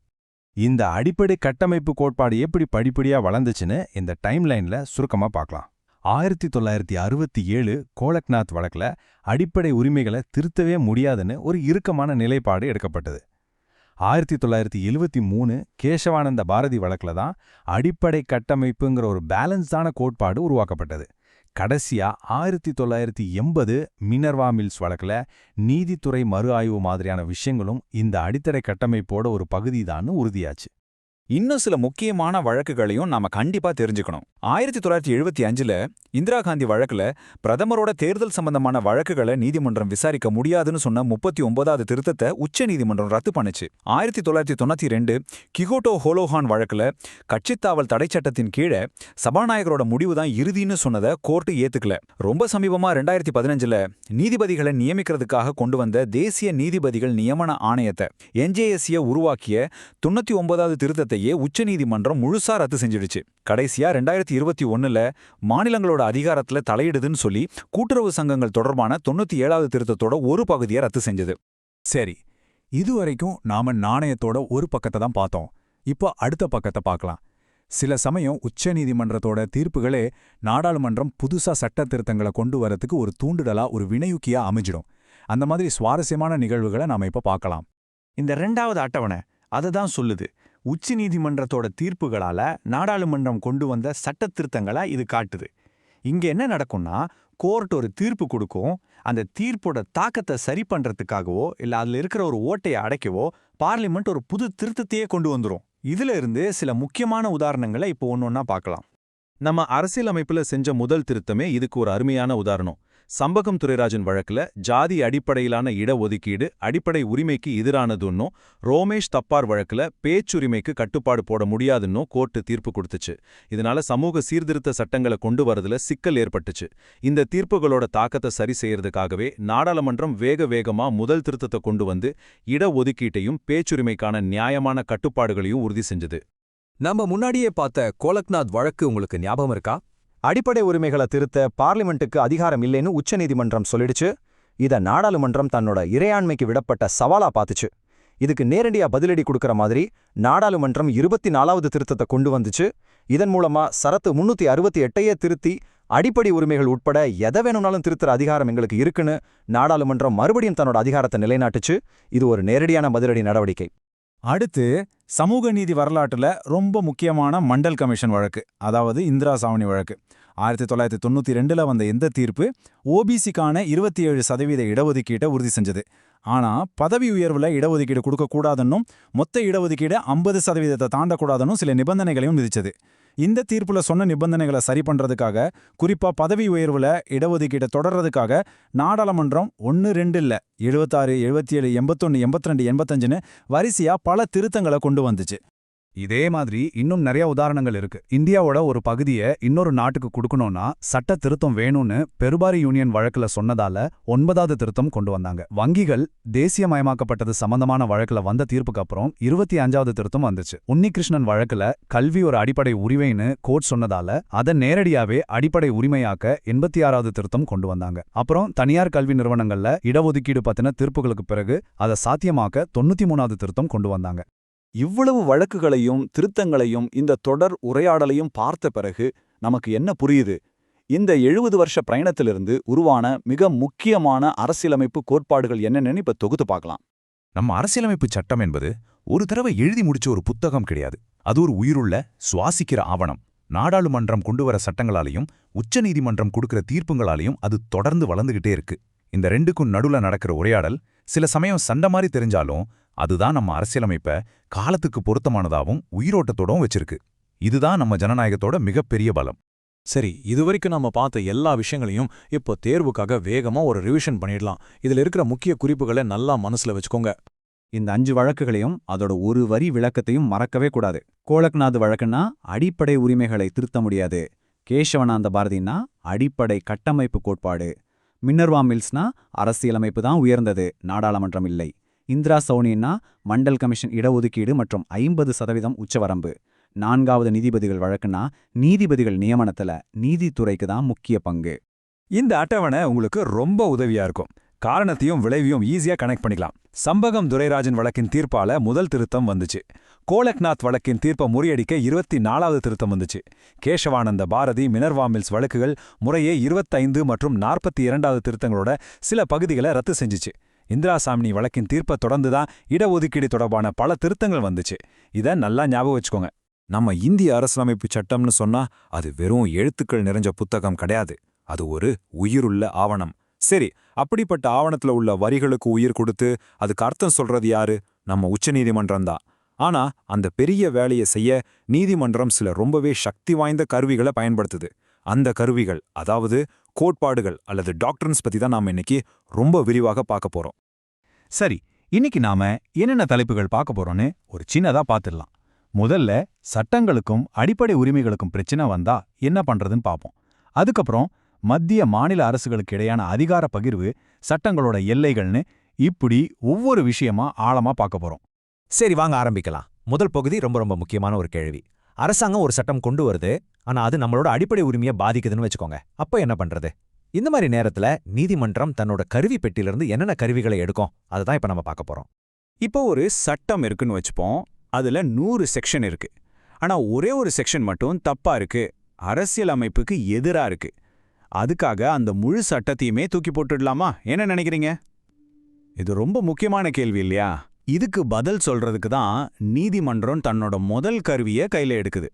இந்த அடிப்படை கட்டமைப்பு கோட்பாடு எப்படி படிப்படியா வளர்ந்துச்சுன்னு இந்த டைம்லைன்ல சுருக்கமா பார்க்கலாம். 1967 கோலக்நாத் வழக்குல அடிப்படை உரிமைகளை திருத்தவே முடியாதுன்னு ஒரு இறுக்கமான நிலைப்பாடு எடுக்கப்பட்டது. 1973 கேசவானந்த பாரதி வழக்குல தான் அடிப்படை கட்டமைப்புங்கிற ஒரு பேலன்ஸ்டான கோட்பாடு உருவாக்கப்பட்டது. கடைசியா 1980 மினர்வா மில்ஸ் வழக்குல நீதித்துறை மறு ஆய்வு மாதிரியான விஷயங்களும் இந்த அடித்தடை கட்டமைப்போட ஒரு பகுதிதான்னு உறுதியாச்சு. இன்னும் சில முக்கியமான வழக்குகளையும் நாம கண்டிப்பா தெரிஞ்சுக்கணும். 1975ல இந்திரா காந்தி வழக்குல பிரதமரோட தேர்தல் சம்பந்தமான வழக்குகளை நீதிமன்றம் விசாரிக்க முடியாதுன்னு சொன்ன 39வது திருத்தத்தை உச்ச நீதிமன்றம் ரத்து பண்ணுச்சு. 1992 கிகோட்டோ ஹோலோஹான் வழக்குல கட்சித்தாவல் தடை சட்டத்தின் கீழே சபாநாயகரோட முடிவு தான் இறுதின்னு சொன்னதை கோர்ட்டு ஏத்துக்கல. ரொம்ப சமீபமா 2015ல நீதிபதிகளை நியமிக்கிறதுக்காக கொண்டு வந்த தேசிய நீதிபதிகள் நியமன ஆணையத்தை NJSC உருவாக்கிய 99வது திருத்தத்தையே உச்சநீதிமன்றம் முழுசா ரத்து செஞ்சிடுச்சு. கடைசியா 2021ல மாநிலங்களோட அதிகாரத்துல தலையிடுதுன்னு சொல்லி கூட்டுறவு சங்கங்கள் தொடர்பான 97வது திருத்தத்தோட ஒரு பகுதியை ரத்து செஞ்சது. சரி, இதுவரைக்கும் நாம நாணயத்தோட ஒரு பக்கத்தை தான் பார்த்தோம். இப்போ அடுத்த பக்கத்தை பார்க்கலாம். சில சமயம் உச்சநீதிமன்றத்தோட தீர்ப்புகளே நாடாளுமன்றம் புதுசா சட்ட திருத்தங்களை கொண்டு வரதுக்கு ஒரு தூண்டுதலா, ஒரு வினையூக்கியா அமைஞ்சிடும். அந்த மாதிரி சுவாரஸ்யமான நிகழ்வுகளை நாம இப்ப பார்க்கலாம். இந்த 2வது அட்டவணை அதுதான் சொல்லுது. உச்ச நீதிமன்றத்தோட தீர்ப்புகளால நாடாளுமன்றம் கொண்டு வந்த சட்ட திருத்தங்களா இது காட்டுது. இங்க என்ன நடக்கும்னா, கோர்ட் ஒரு தீர்ப்பு கொடுக்கும். அந்த தீர்ப்போட தாக்கத்தை சரி பண்றதுக்காகவோ இல்ல அதுல இருக்கிற ஒரு ஓட்டையை அடைக்கவோ பார்லிமெண்ட் ஒரு புது திருத்தத்தையே கொண்டு வந்துரும். இதுல இருந்து சில முக்கியமான உதாரணங்களை இப்போ ஒன்னொன்னா பார்க்கலாம். நம்ம அரசியலமைப்புல செஞ்ச முதல் திருத்தமே இதுக்கு ஒரு அருமையான உதாரணம். சம்பகம் துரைராஜன் வழக்குல ஜாதி அடிப்படையிலான இடஒதுக்கீடு அடிப்படை உரிமைக்கு எதிரானதுன்னும், ரோமேஷ் தப்பார் வழக்குல பேச்சுரிமைக்கு கட்டுப்பாடு போட முடியாதுன்னும் கோர்ட்டு தீர்ப்பு கொடுத்துச்சு. இதனால சமூக சீர்திருத்த சட்டங்களை கொண்டு வரதுல சிக்கல் ஏற்பட்டுச்சு. இந்த தீர்ப்புகளோட தாக்கத்தை சரி செய்யறதுக்காகவே நாடாளுமன்றம் வேகமா முதல் திருத்தத்தை கொண்டு வந்து இடஒதுக்கீட்டையும் பேச்சுரிமைக்கான நியாயமான கட்டுப்பாடுகளையும் உறுதி செஞ்சது. நம்ம முன்னாடியே பார்த்த கோலக்நாத் வழக்கு உங்களுக்கு ஞாபகம் இருக்கா? அடிப்படை உரிமைகளை திருத்த பார்லிமெண்ட்டுக்கு அதிகாரம் இல்லைன்னு உச்சநீதிமன்றம் சொல்லிடுச்சு. இத நாடாளுமன்றம் தன்னோட இறையாண்மைக்கு விடப்பட்ட சவாலா பார்த்துச்சு. இதுக்கு நேரடியா பதிலடி கொடுக்கற மாதிரி நாடாளுமன்றம் 24வது திருத்தத்தை கொண்டு வந்துச்சு. இதன் மூலமா சரத்து 368ஐயே திருத்தி அடிப்படை உரிமைகள் உட்பட எதை வேணும்னாலும் திருத்துற அதிகாரம் எங்களுக்கு இருக்குன்னு நாடாளுமன்றம் மறுபடியும் தன்னோட அதிகாரத்தை நிலைநாட்டுச்சு. இது ஒரு நேரடியான பதிலடி நடவடிக்கை. அடுத்து சமூக நீதி வரலாற்றுல ரொம்ப முக்கியமான மண்டல் கமிஷன் வழக்கு, அதாவது இந்திரா சாவ்னி வழக்கு. 1992ல வந்த இந்த தீர்ப்பு ஓபிசிக்கான 27% இடஒதுக்கீட்டை உறுதி செஞ்சது. ஆனா பதவி உயர்வுல இடஒதுக்கீடு கொடுக்கக்கூடாதுன்னும் மொத்த இடஒதுக்கீடு 50% தாண்டக்கூடாதுன்னும் சில நிபந்தனைகளையும் விதிச்சது. இந்த தீர்ப்புல சொன்ன நிபந்தனைகளை சரி பண்றதுக்காக, குறிப்பா பதவி உயர்வுல இடஒதுக்கீட்டை தொடர்றதுக்காக நாடாளுமன்றம் 1, 2 இல்ல 76, 77, 81, 82, 85ன்னு வரிசையா பல திருத்தங்களை கொண்டு வந்துச்சு. இதே மாதிரி இன்னும் நிறைய உதாரணங்கள் இருக்கு. இந்தியாவோட ஒரு பகுதியை இன்னொரு நாட்டுக்கு கொடுக்கணும்னா சட்ட திருத்தம் வேணும்னு பெருபாரி யூனியன் வழக்குல சொன்னதால 9வது திருத்தம் கொண்டு வந்தாங்க. வங்கிகள் தேசியமயமாக்கப்பட்டது சம்பந்தமான வழக்குல வந்த தீர்ப்புக்கு அப்புறம் 25வது திருத்தம் வந்துச்சு. உன்னிகிருஷ்ணன் வழக்குல கல்வி ஒரு அடிப்படை உரிமைன்னு கோர்ட் சொன்னதால அதை நேரடியாவே அடிப்படை உரிமையாக்க 86வது திருத்தம் கொண்டு வந்தாங்க. அப்புறம் தனியார் கல்வி நிறுவனங்கள்ல இடஒதுக்கீடு பத்தின தீர்ப்புகளுக்கு பிறகு அதை சாத்தியமாக்க 93வது திருத்தம் கொண்டு வந்தாங்க. இவ்வளவு வழக்குகளையும் திருத்தங்களையும் இந்த தொடர் உரையாடலையும் பார்த்த பிறகு நமக்கு என்ன புரியுது? இந்த 70 வருஷ பயணத்திலிருந்து உருவான மிக முக்கியமான அரசியலமைப்பு கோட்பாடுகள் என்னென்னு இப்ப தொகுத்து பார்க்கலாம். நம்ம அரசியலமைப்பு சட்டம் என்பது ஒரு தடவை எழுதி முடிச்ச ஒரு புத்தகம் கிடையாது. அது ஒரு உயிருள்ள சுவாசிக்கிற ஆவணம். நாடாளுமன்றம் கொண்டு வர சட்டங்களாலையும் உச்சநீதிமன்றம் கொடுக்கிற தீர்ப்புங்களாலையும் அது தொடர்ந்து வளர்ந்துகிட்டே இருக்கு. இந்த ரெண்டுக்கும் நடுவுல நடக்கிற உரையாடல் சில சமயம் சண்டை மாதிரி தெரிஞ்சாலும் அதுதான் நம்ம அரசியலமைப்ப காலத்துக்கு பொருத்தமானதாகவும் உயிரோட்டத்தோடவும் வச்சிருக்கு. இதுதான் நம்ம ஜனநாயகத்தோட மிகப்பெரிய பலம். சரி, இதுவரைக்கும் நம்ம பார்த்த எல்லா விஷயங்களையும் இப்போ தேர்வுக்காக வேகமா ஒரு ரிவிஷன் பண்ணிடலாம். இதுல இருக்கிற முக்கிய குறிப்புகளை நல்லா மனசுல வச்சுக்கோங்க. இந்த 5 வழக்குகளையும் அதோட ஒரு வரி விளக்கத்தையும் மறக்கவே கூடாது. கோலக்நாத் வழக்குன்னா அடிப்படை உரிமைகளை திருத்த முடியாது. கேசவனாந்த பாரதினா அடிப்படை கட்டமைப்பு கோட்பாடு. மின்னர்வா மில்ஸ்னா அரசியலமைப்பு தான் உயர்ந்தது, நாடாளுமன்றம் இல்லை. இந்திரா சௌனின்னா மண்டல் கமிஷன் இடஒதுக்கீடு மற்றும் 50% உச்சவரம்பு. 4வது நீதிபதிகள் வழக்குன்னா நீதிபதிகள் நியமனத்துல நீதித்துறைக்கு தான் முக்கிய பங்கு. இந்த அட்டவணை உங்களுக்கு ரொம்ப உதவியா இருக்கும். காரணத்தையும் விளைவையும் ஈஸியா கனெக்ட் பண்ணிக்கலாம். சம்பகம் துரைராஜன் வழக்கின் தீர்ப்பால முதல் திருத்தம் வந்துச்சு. கோலக்நாத் வழக்கின் தீர்ப்பை முறியடிக்க 24வது திருத்தம் வந்துச்சு. கேசவானந்த பாரதி, மினர்வா மில்ஸ் வழக்குகள் முறையே 25 மற்றும் 42வது திருத்தங்களோட சில பகுதிகளை ரத்து செஞ்சுச்சு. இந்திரா சாமினி வழக்கின் தீர்ப்பை தொடர்ந்துதான் இடஒதுக்கீடு தொடர்பான பல திருத்தங்கள் வந்துச்சு. இதை நல்லா ஞாபகம் வச்சுக்கோங்க. நம்ம இந்திய அரசியலமைப்பு சட்டம்னு சொன்னா அது வெறும் எழுத்துக்கள் நிறைஞ்ச புத்தகம் கிடையாது. அது ஒரு உயிருள்ள ஆவணம். சரி, அப்படிப்பட்ட ஆவணத்துல உள்ள வரிகளுக்கு உயிர் கொடுத்து அதுக்கு அர்த்தம் சொல்றது யாரு? நம்ம உச்சநீதிமன்றம் தான். ஆனா அந்த பெரிய வேலையை செய்ய நீதிமன்றம் சில ரொம்பவே சக்தி வாய்ந்த கருவிகளை பயன்படுத்துது. அந்த கருவிகள், அதாவது கோட்பாடுகள் அல்லது டாக்டர்ன்ஸ் பத்தி தான் நாம இன்னைக்கு ரொம்ப விரிவாக பார்க்க போறோம். சரி, இன்னைக்கு நாம என்னென்ன தலைப்புகள் பார்க்க போறோம்னு ஒரு சின்னதா பார்த்துடலாம். முதல்ல சட்டங்களுக்கும் அடிப்படை உரிமைகளுக்கும் பிரச்சனை வந்தா என்ன பண்றதுன்னு பார்ப்போம். அதுக்கப்புறம் மத்திய மாநில அரசுகளுக்கு இடையான அதிகார பகிர்வு, சட்டங்களோட எல்லைகள்னு இப்படி ஒவ்வொரு விஷயமா ஆழமா பார்க்க போறோம். சரி, வாங்க ஆரம்பிக்கலாம். முதல் பகுதி ரொம்ப ரொம்ப முக்கியமான ஒரு கேள்வி. அரசாங்கம் ஒரு சட்டம் கொண்டு வருது, ஆனா அது நம்மளோட அடிப்படை உரிமையை பாதிக்குதுன்னு வச்சுக்கோங்க. அப்ப என்ன பண்றது? இந்த மாதிரி நேரத்துல நீதிமன்றம் தன்னோட கருவி பெட்டியிலிருந்து என்னென்ன கருவிகளை எடுக்கும், அதுதான் இப்ப நம்ம பார்க்க போறோம். இப்போ ஒரு சட்டம் இருக்குன்னு வச்சுப்போம். அதுல 100 செக்ஷன் இருக்கு. ஆனா ஒரே ஒரு செக்ஷன் மட்டும் தப்பா இருக்கு, அரசியல் அமைப்புக்கு எதிரா இருக்கு. அதுக்காக அந்த முழு சட்டத்தையுமே தூக்கி போட்டுடலாமா? என்ன நினைக்கிறீங்க? இது ரொம்ப முக்கியமான கேள்வி இல்லையா? இதுக்கு பதில் சொல்றதுக்கு தான் நீதிமன்றம் தன்னோட முதல் கருவியை கையில எடுக்குது.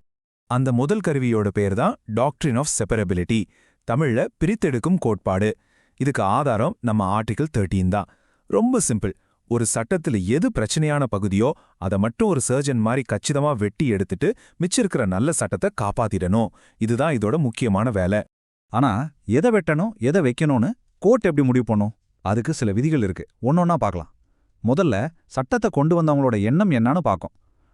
அந்த முதல் கருவியோட பேர் தான் டாக்ட்ரின் ஆஃப் செப்பரபிலிட்டி, தமிழ்ல பிரித்தெடுக்கும் கோட்பாடு. இதுக்கு ஆதாரம் நம்ம ஆர்டிகிள் 13 தான். ரொம்ப சிம்பிள். ஒரு சட்டத்துல எது பிரச்சனையான பகுதியோ அதை மட்டும் ஒரு சர்ஜன் மாதிரி கச்சிதமா வெட்டி எடுத்துட்டு மிச்சிருக்கிற நல்ல சட்டத்தை காப்பாத்திடணும். இதுதான் இதோட முக்கியமான வேலை. ஆனா எதை வெட்டணும், எதை வைக்கணும்னு கோர்ட் எப்படி முடிவு பண்ணும்? அதுக்கு சில விதிகள் இருக்கு. ஒன்னொன்னா பார்க்கலாம். முதல்ல சட்டத்தை கொண்டு வந்தவங்களோட எண்ணம் என்னன்னு பார்க்கும்.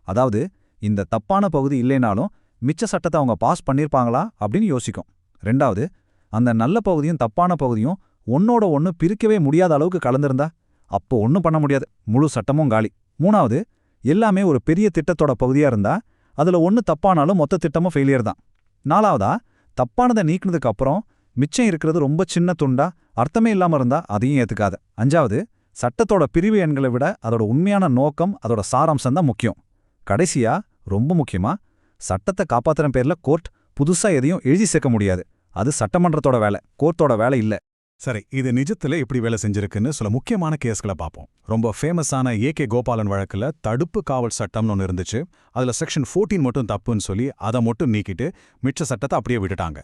அதாவது இந்த தப்பான பகுதி இல்லைனாலும் மிச்ச சட்டத்தை அவங்க பாஸ் பண்ணிருப்பாங்களா அப்படின்னு யோசிக்கும். ரெண்டாவது, அந்த நல்ல பகுதியும் தப்பான பகுதியும் ஒன்னோட ஒன்னு பிரிக்கவே முடியாத அளவுக்கு கலந்திருந்தா அப்போ ஒன்னும் பண்ண முடியாது, முழு சட்டமும் காலி. மூணாவது, எல்லாமே ஒரு பெரிய திட்டத்தோட பகுதியா இருந்தா அதுல ஒன்னு தப்பானாலும் மொத்த திட்டமும் ஃபெயிலியர் தான். நாலாவதா, தப்பானதை நீக்கினதுக்கு அப்புறம் மிச்சம் இருக்கிறது ரொம்ப சின்ன துண்டா அர்த்தமே இல்லாம இருந்தா அதையும் ஏத்துக்காத. அஞ்சாவது, சட்டத்தோட பிரிவு எண்களை விட அதோட உண்மையான நோக்கம், அதோட சாராம்சம் தான் முக்கியம். கடைசியா, ரொம்ப முக்கியமா, சட்டத்தை காப்பாத்துற பேர்ல கோர்ட் புதுசா எதையும் எழுதி சேர்க்க முடியாது. அது சட்டமன்றத்தோட வேலை, கோர்ட்டோட வேலை இல்ல. சரி, இது நிஜத்துல எப்படி வேலை செஞ்சிருக்குன்னு சில முக்கியமான கேஸ்களை பார்ப்போம். ரொம்ப ஃபேமஸான ஏகே கோபாலன் வழக்குல தடுப்பு காவல் சட்டம்னு ஒன்று இருந்துச்சு. அதுல செக்ஷன் 14 மட்டும் தப்புன்னு சொல்லி அதை மட்டும் நீக்கிட்டு மிச்ச சட்டத்தை அப்படியே விட்டுட்டாங்க.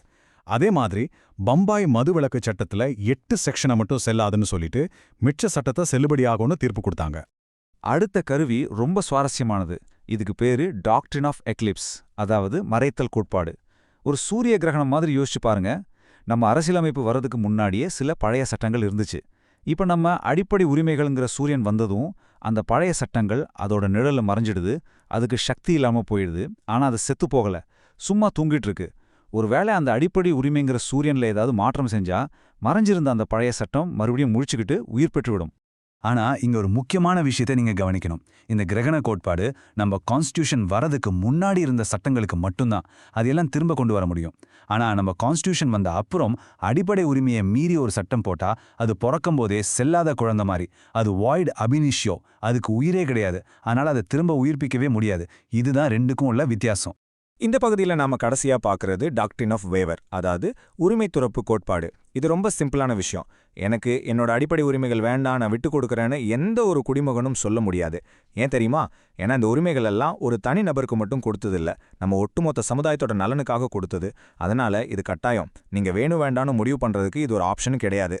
அதே மாதிரி பம்பாய் மதுவிலக்கு சட்டத்துல 8 செக்ஷனை மட்டும் செல்லாதுன்னு சொல்லிட்டு மிச்ச சட்டத்தை செல்லுபடியாகும்னு தீர்ப்பு கொடுத்தாங்க. அடுத்த கருவி ரொம்ப சுவாரஸ்யமானது. இதுக்கு பேரு டாக்ட்ரின் ஆஃப் எக்லிப்ஸ், அதாவது மறைத்தல் கோட்பாடு. ஒரு சூரிய கிரகணம் மாதிரி யோசிச்சு பாருங்க. நம்ம அரசியலமைப்பு வர்றதுக்கு முன்னாடியே சில பழைய சட்டங்கள் இருந்துச்சு. இப்ப நம்ம அடிப்படை உரிமைகள்ங்கிற சூரியன் வந்ததும் அந்த பழைய சட்டங்கள் அதோட நிழல்ல மறைஞ்சிடுது, அதுக்கு சக்தி இல்லாம போயிடுது. ஆனா அது செத்து போகல, சும்மா தூங்கிட்டு இருக்கு. ஒருவேளை அந்த அடிப்படை உரிமைங்கிற சூரியன்ல ஏதாவது மாற்றம் செஞ்சா மறைஞ்சிருந்த அந்த பழைய சட்டம் மறுபடியும் முழிச்சுக்கிட்டு உயிர் பெற்றுவிடும். ஆனா இங்க ஒரு முக்கியமான விஷயத்தை நீங்க கவனிக்கணும். இந்த கிரகண கோட்பாடு நம்ம கான்ஸ்டியூஷன் வரதுக்கு முன்னாடி இருந்த சட்டங்களுக்கு மட்டும்தான் அதையெல்லாம் திரும்ப கொண்டு வர முடியும். ஆனா நம்ம கான்ஸ்டியூஷன் வந்த அப்புறம் அடிப்படை உரிமையை மீறி ஒரு சட்டம் போட்டா அது பிறக்கும் போதே செல்லாத குழந்தை மாதிரி, அது வாய்ட் அபினிஷியோ, அதுக்கு உயிரே கிடையாது. அதனால அதை திரும்ப உயிர்ப்பிக்கவே முடியாது. இதுதான் ரெண்டுக்கும் உள்ள வித்தியாசம். இந்த பகுதியில் நாம கடைசியா பார்க்கறது டாக்ட்ரின் ஆஃப் வேவர், அதாவது உரிமை துறப்பு கோட்பாடு. இது ரொம்ப சிம்பிளான விஷயம். எனக்கு என்னோட அடிப்படை உரிமைகள் வேண்டாம், நான் விட்டு கொடுக்குறேன்னு எந்த ஒரு குடிமகனும் சொல்ல முடியாது. ஏன் தெரியுமா? ஏன்னா இந்த உரிமைகள் எல்லாம் ஒரு தனி நபருக்கு மட்டும் கொடுத்ததில்ல, நம்ம ஒட்டுமொத்த சமுதாயத்தோட நலனுக்காக கொடுத்தது. அதனால இது கட்டாயம். நீங்க வேணும் வேண்டான்னு முடிவு பண்றதுக்கு இது ஒரு ஆப்ஷன் கிடையாது.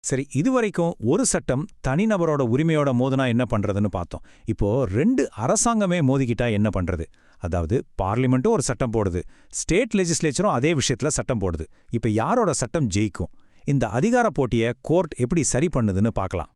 சரி, இதுவரைக்கும் ஒரு சட்டம் தனிநபரோட உரிமையோட மோதுனா என்ன பண்றதுன்னு பார்த்தோம். இப்போ 2 அரசாங்கமே மோதிக்கிட்டா என்ன பண்றது? அதாவது பார்லிமெண்ட்டும் ஒரு சட்டம் போடுது, ஸ்டேட் லெஜிஸ்லேச்சரும் அதே விஷயத்துல சட்டம் போடுது. இப்ப யாரோட சட்டம் ஜெயிக்கும்? இந்த அதிகார போட்டியை கோர்ட் எப்படி சரி பண்ணுதுன்னு பார்க்கலாம்.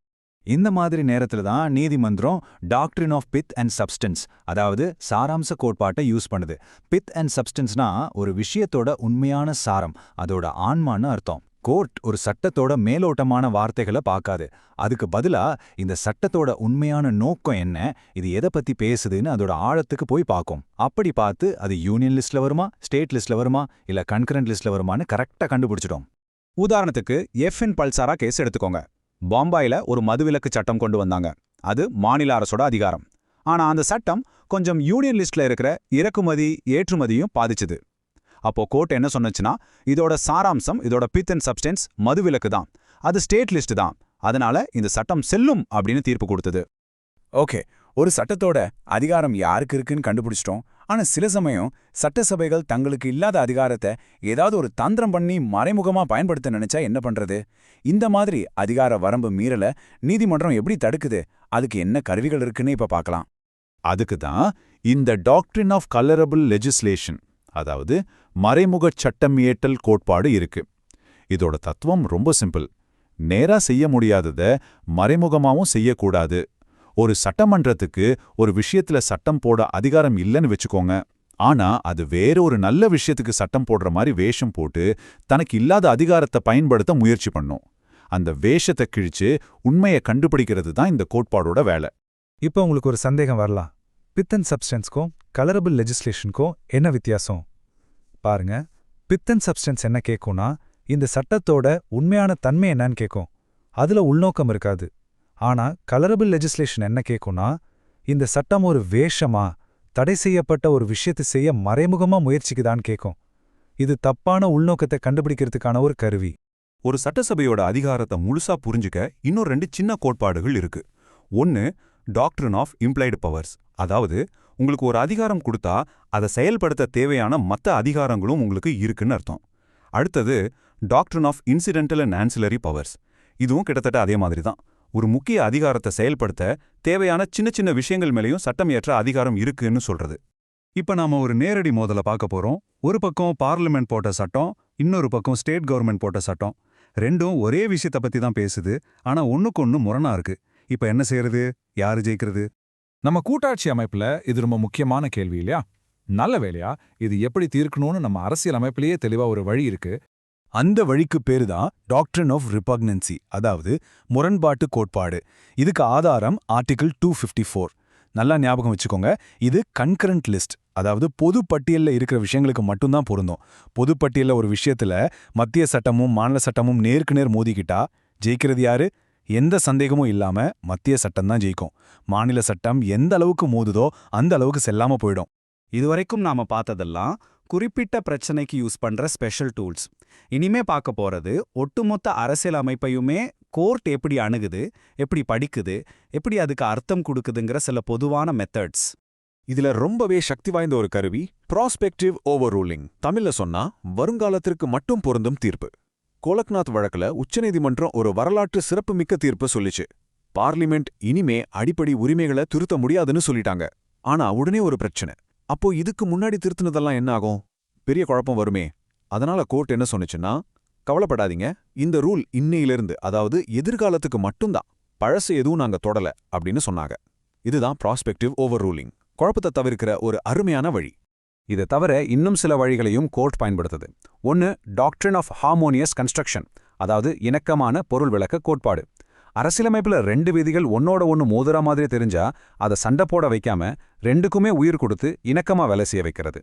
இந்த மாதிரி நேரத்துல தான் நீதிமன்றம் doctrine of Beed and substance, அதாவது சாராம்ச கோட்பாட்டை யூஸ் பண்ணுது. பித் அண்ட் சப்ஸ்டன்ஸ்னா ஒரு விஷயத்தோட உண்மையான சாரம், அதோட ஆன்மான்னு அர்த்தம். கோர்ட் ஒரு சட்டத்தோட மேலோட்டமான வார்த்தைகளை பார்க்காது. அதுக்கு பதிலா இந்த சட்டத்தோட உண்மையான நோக்கம் என்ன, இது எதை பத்தி பேசுதுன்னு அதோட ஆழத்துக்கு போய் பார்க்கும். அப்படி பார்த்து அது யூனியன் லிஸ்ட்ல வருமா, ஸ்டேட் லிஸ்ட்ல வருமா, இல்ல கன்கரண்ட் லிஸ்ட்ல வருமானு கரெக்டா கண்டுபிடிச்சிட்டோம். உதாரணத்துக்கு எஃப்இன் பல்சாரா கேஸ் எடுத்துக்கோங்க. பாம்பாயில ஒரு மதுவிலக்கு சட்டம் கொண்டு வந்தாங்க. அது மாநில அரசோட அதிகாரம். ஆனா அந்த சட்டம் கொஞ்சம் யூனியன் லிஸ்ட்ல இருக்கிற இறக்குமதி ஏற்றுமதியும் பாதிச்சுது. அப்போ கோர்ட் என்ன சொன்னுச்சுன்னா, இதோட சாராம்சம், இதோட பித் அண்ட் சப்ஸ்டன்ஸ் மதுவிலக்கு தான், அது ஸ்டேட் லிஸ்ட் தான், அதனால இந்த சட்டம் செல்லும் அப்படின்னு தீர்ப்பு கொடுத்தது. ஓகே, ஒரு சட்டத்தோட அதிகாரம் யாருக்கு இருக்குன்னு கண்டுபிடிச்சிட்டோம். ஆனா சில சமயம் சட்டசபைகள் தங்களுக்கு இல்லாத அதிகாரத்தை ஏதாவது ஒரு தந்திரம் பண்ணி மறைமுகமா பயன்படுத்த நினைச்சா என்ன பண்றது? இந்த மாதிரி அதிகார வரம்பு மீறல நீதிமன்றம் எப்படி தடுக்குது? அதுக்கு என்ன கருவிகள் இருக்குன்னு இப்ப பார்க்கலாம். அதுக்கு தான் இந்த டாக்ட்ரின் ஆஃப் கலரபிள் லெஜிஸ்லேஷன், அதாவது மறைமுகச் சட்டமியற்றல் கோட்பாடு இருக்கு. இதோட தத்துவம் ரொம்ப சிம்பிள். நேரா செய்ய முடியாதத மறைமுகமாவும் செய்யக்கூடாது. ஒரு சட்டமன்றத்துக்கு ஒரு விஷயத்துல சட்டம் போட அதிகாரம் இல்லைன்னு வச்சுக்கோங்க. ஆனா அது வேற ஒரு நல்ல விஷயத்துக்கு சட்டம் போடுற மாதிரி வேஷம் போட்டு தனக்கு இல்லாத அதிகாரத்தை பயன்படுத்த முயற்சி பண்ணும். அந்த வேஷத்தை கிழிச்சு உண்மையை கண்டுபிடிக்கிறது தான் இந்த கோட்பாடோட வேலை. இப்போ உங்களுக்கு ஒரு சந்தேகம் வரலாம். பித் அண்ட் சப்ஸ்டன்ஸ்க்கும் கலரபிள் லெஜிஸ்லேஷனுக்கும் என்ன வித்தியாசம்? பாருங்க, பித் அண்ட் சப்ஸ்டன்ஸ் என்ன கேட்கும்னா, இந்த சட்டத்தோட உண்மையான தன்மை என்னன்னு கேட்கும். அதுல உள்நோக்கம் இருக்காது. ஆனா கலரபிள் லெஜிஸ்லேஷன் என்ன கேட்கும்னா, இந்த சட்டம் ஒரு வேஷமா, தடை செய்யப்பட்ட ஒரு விஷயத்தை செய்ய மறைமுகமா முயற்சிக்குதான்னு கேட்கும். இது தப்பான உள்நோக்கத்தை கண்டுபிடிக்கிறதுக்கான ஒரு கருவி. ஒரு சட்டசபையோட அதிகாரத்தை முழுசா புரிஞ்சுக்க இன்னும் 2 சின்ன கோட்பாடுகள் இருக்கு. ஒன்னு டாக்ட்ரின் ஆஃப் இம்ப்ளைடு பவர்ஸ், அதாவது உங்களுக்கு ஒரு அதிகாரம் கொடுத்தா அதை செயல்படுத்த தேவையான மற்ற அதிகாரங்களும் உங்களுக்கு இருக்குன்னு அர்த்தம். அடுத்தது doctrine of incidental and ancillary powers. இதுவும் கிட்டத்தட்ட அதே மாதிரி தான். ஒரு முக்கிய அதிகாரத்தை செயல்படுத்த தேவையான சின்ன சின்ன விஷயங்கள் மேலேயும் சட்டம் ஏற்ற அதிகாரம் இருக்குன்னு சொல்றது. இப்ப நாம ஒரு நேரடி மோதலை பார்க்க போறோம். ஒரு பக்கம் பார்லிமெண்ட் போட்ட சட்டம், இன்னொரு பக்கம் ஸ்டேட் கவர்மெண்ட் போட்ட சட்டம். ரெண்டும் ஒரே விஷயத்தை பத்தி தான் பேசுது, ஆனா ஒண்ணுக்கொன்னு முரணா இருக்கு. இப்ப என்ன செய்யறது? யாரு ஜெயிக்கிறது? நம்ம கூட்டாட்சி அமைப்புல இது ரொம்ப முக்கியமான கேள்வி இல்லையா? நல்ல வேலையா இது எப்படி தீர்க்கணும்னு நம்ம அரசியல் அமைப்பிலேயே தெளிவா ஒரு வழி இருக்கு. அந்த வழிக்கு பேரு தான் டாக்ட்ரின் ஆஃப் ரிபக்னன்சி, அதாவது முரண்பாட்டு கோட்பாடு. இதுக்கு ஆதாரம் ஆர்டிகிள் 254. நல்லா ஞாபகம் வச்சுக்கோங்க, இது கன்கரண்ட் லிஸ்ட், அதாவது பொது பட்டியல்ல இருக்கிற விஷயங்களுக்கு மட்டும்தான் பொருந்தும். பொது பட்டியல்ல ஒரு விஷயத்துல மத்திய சட்டமும் மாநில சட்டமும் நேருக்கு நேர் மோதிக்கிட்டா ஜெயிக்கிறது யாரு? எந்த சந்தேகமும் இல்லாம மத்திய சட்டம் தான் ஜெயிக்கும். மாநில சட்டம் எந்த அளவுக்கு மோதுதோ அந்த அளவுக்கு செல்லாம போயிடும். இதுவரைக்கும் நாம பார்த்ததெல்லாம் குறிப்பிட்ட பிரச்சனைக்கு யூஸ் பண்ற ஸ்பெஷல் டூல்ஸ். இனிமே பார்க்க போறது ஒட்டுமொத்த அரசியல் அமைப்பையுமே கோர்ட் எப்படி அணுகுது, எப்படி படிக்குது, எப்படி அதுக்கு அர்த்தம் கொடுக்குதுங்கிற சில பொதுவான மெத்தட்ஸ். இதுல ரொம்பவே சக்தி வாய்ந்த ஒரு கருவி ப்ராஸ்பெக்டிவ் ஓவர் ரூலிங். தமிழ்ல சொன்னா வருங்காலத்திற்கு மட்டும் பொருந்தும் தீர்ப்பு. கோலக்நாத் வழக்குல உச்சநீதிமன்றம் ஒரு வரலாற்று சிறப்புமிக்க தீர்ப்பு சொல்லிச்சு. பார்லிமெண்ட் இனிமே அடிப்படை உரிமைகளை திருத்த முடியாதுன்னு சொல்லிட்டாங்க. ஆனா உடனே ஒரு பிரச்சனை. அப்போ இதுக்கு முன்னாடி திருத்தினதெல்லாம் என்ன ஆகும்? பெரிய குழப்பம் வருமே. அதனால கோர்ட் என்ன சொன்னுச்சுன்னா, கவலைப்படாதீங்க, இந்த ரூல் இன்னையிலிருந்து, அதாவது எதிர்காலத்துக்கு மட்டும்தான், பழசு எதுவும் நாங்க தொடல அப்படின்னு சொன்னாங்க. இதுதான் ப்ராஸ்பெக்டிவ் ஓவர் ரூலிங், குழப்பத்தை தவிர்க்கிற ஒரு அருமையான வழி. இதை தவிர இன்னும் சில வழிகளையும் கோர்ட் பயன்படுத்துது. ஒன்று டாக்ட்ரின் ஆஃப் ஹார்மோனியஸ் கன்ஸ்ட்ரக்ஷன், அதாவது இணக்கமான பொருள் விளக்க கோட்பாடு. அரசியலமைப்புல 2 விதிகள் ஒன்னோட ஒன்று மோதுற மாதிரி தெரிஞ்சா அதை சண்டை போட வைக்காம ரெண்டுக்குமே உயிர் கொடுத்து இணக்கமா வேலை செய்ய வைக்கிறது.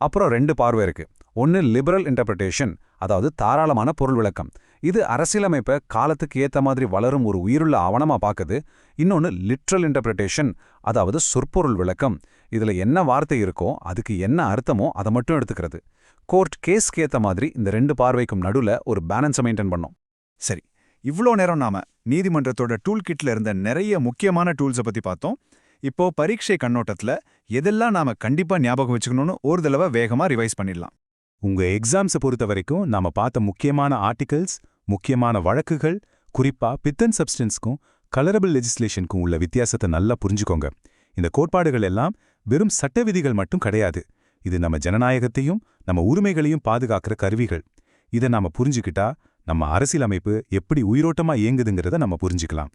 அப்புறம் 2 பார்வை இருக்கு. ஒன்று லிபரல் இன்டர்பிரிட்டேஷன், அதாவது தாராளமான பொருள் விளக்கம். இது அரசியலமைப்பை காலத்துக்கு ஏத்த மாதிரி வளரும் ஒரு உயிருள்ள ஆவணமா பார்க்குது. இன்னொன்று லிட்ரல் இன்டர்பிரிட்டேஷன், அதாவது சொற்பொருள் விளக்கம். இதுல என்ன வார்த்தை இருக்கோ அதுக்கு என்ன அர்த்தமோ அதை மட்டும் எடுத்துக்கிறது. கோர்ட் கேஸ்க்கு ஏத்த மாதிரி இந்த 2 பார்வைக்கும் நடுவில் ஒரு பேலன்ஸை மெயின்டைன் பண்ணும். சரி, இவ்ளோ நேரம் நாம நீதிமன்றத்தோட டூல் கிட்ல இருந்த நிறைய முக்கியமான டூல்ஸை பத்தி பார்த்தோம். இப்போ பரீட்சை கண்ணோட்டத்துல எதெல்லாம் நாம கண்டிப்பா ஞாபகம் வச்சுக்கணும்னு ஒரு தடவை வேகமா ரிவைஸ் பண்ணிடலாம். உங்க எக்ஸாம்ஸை பொறுத்த வரைக்கும் நாம பார்த்த முக்கியமான ஆர்டிகல்ஸ், முக்கியமான வழக்குகள், குறிப்பா பித் அண்ட் சப்ஸ்டன்ஸ்க்கும் கலரபிள் லெஜிஸ்லேஷனுக்கும் உள்ள வித்தியாசத்தை நல்லா புரிஞ்சுக்கோங்க. இந்த கோட்பாடுகள் எல்லாம் வெறும் சட்ட விதிகள் மட்டும் கிடையாது. இது நம்ம ஜனநாயகத்தையும் நம்ம உரிமைகளையும் பாதுகாக்கிற கருவிகள். இதை நாம புரிஞ்சுக்கிட்டா நம்ம அரசியலமைப்பு எப்படி உயிரோட்டமா இயங்குதுங்கிறத நம்ம புரிஞ்சுக்கலாம்.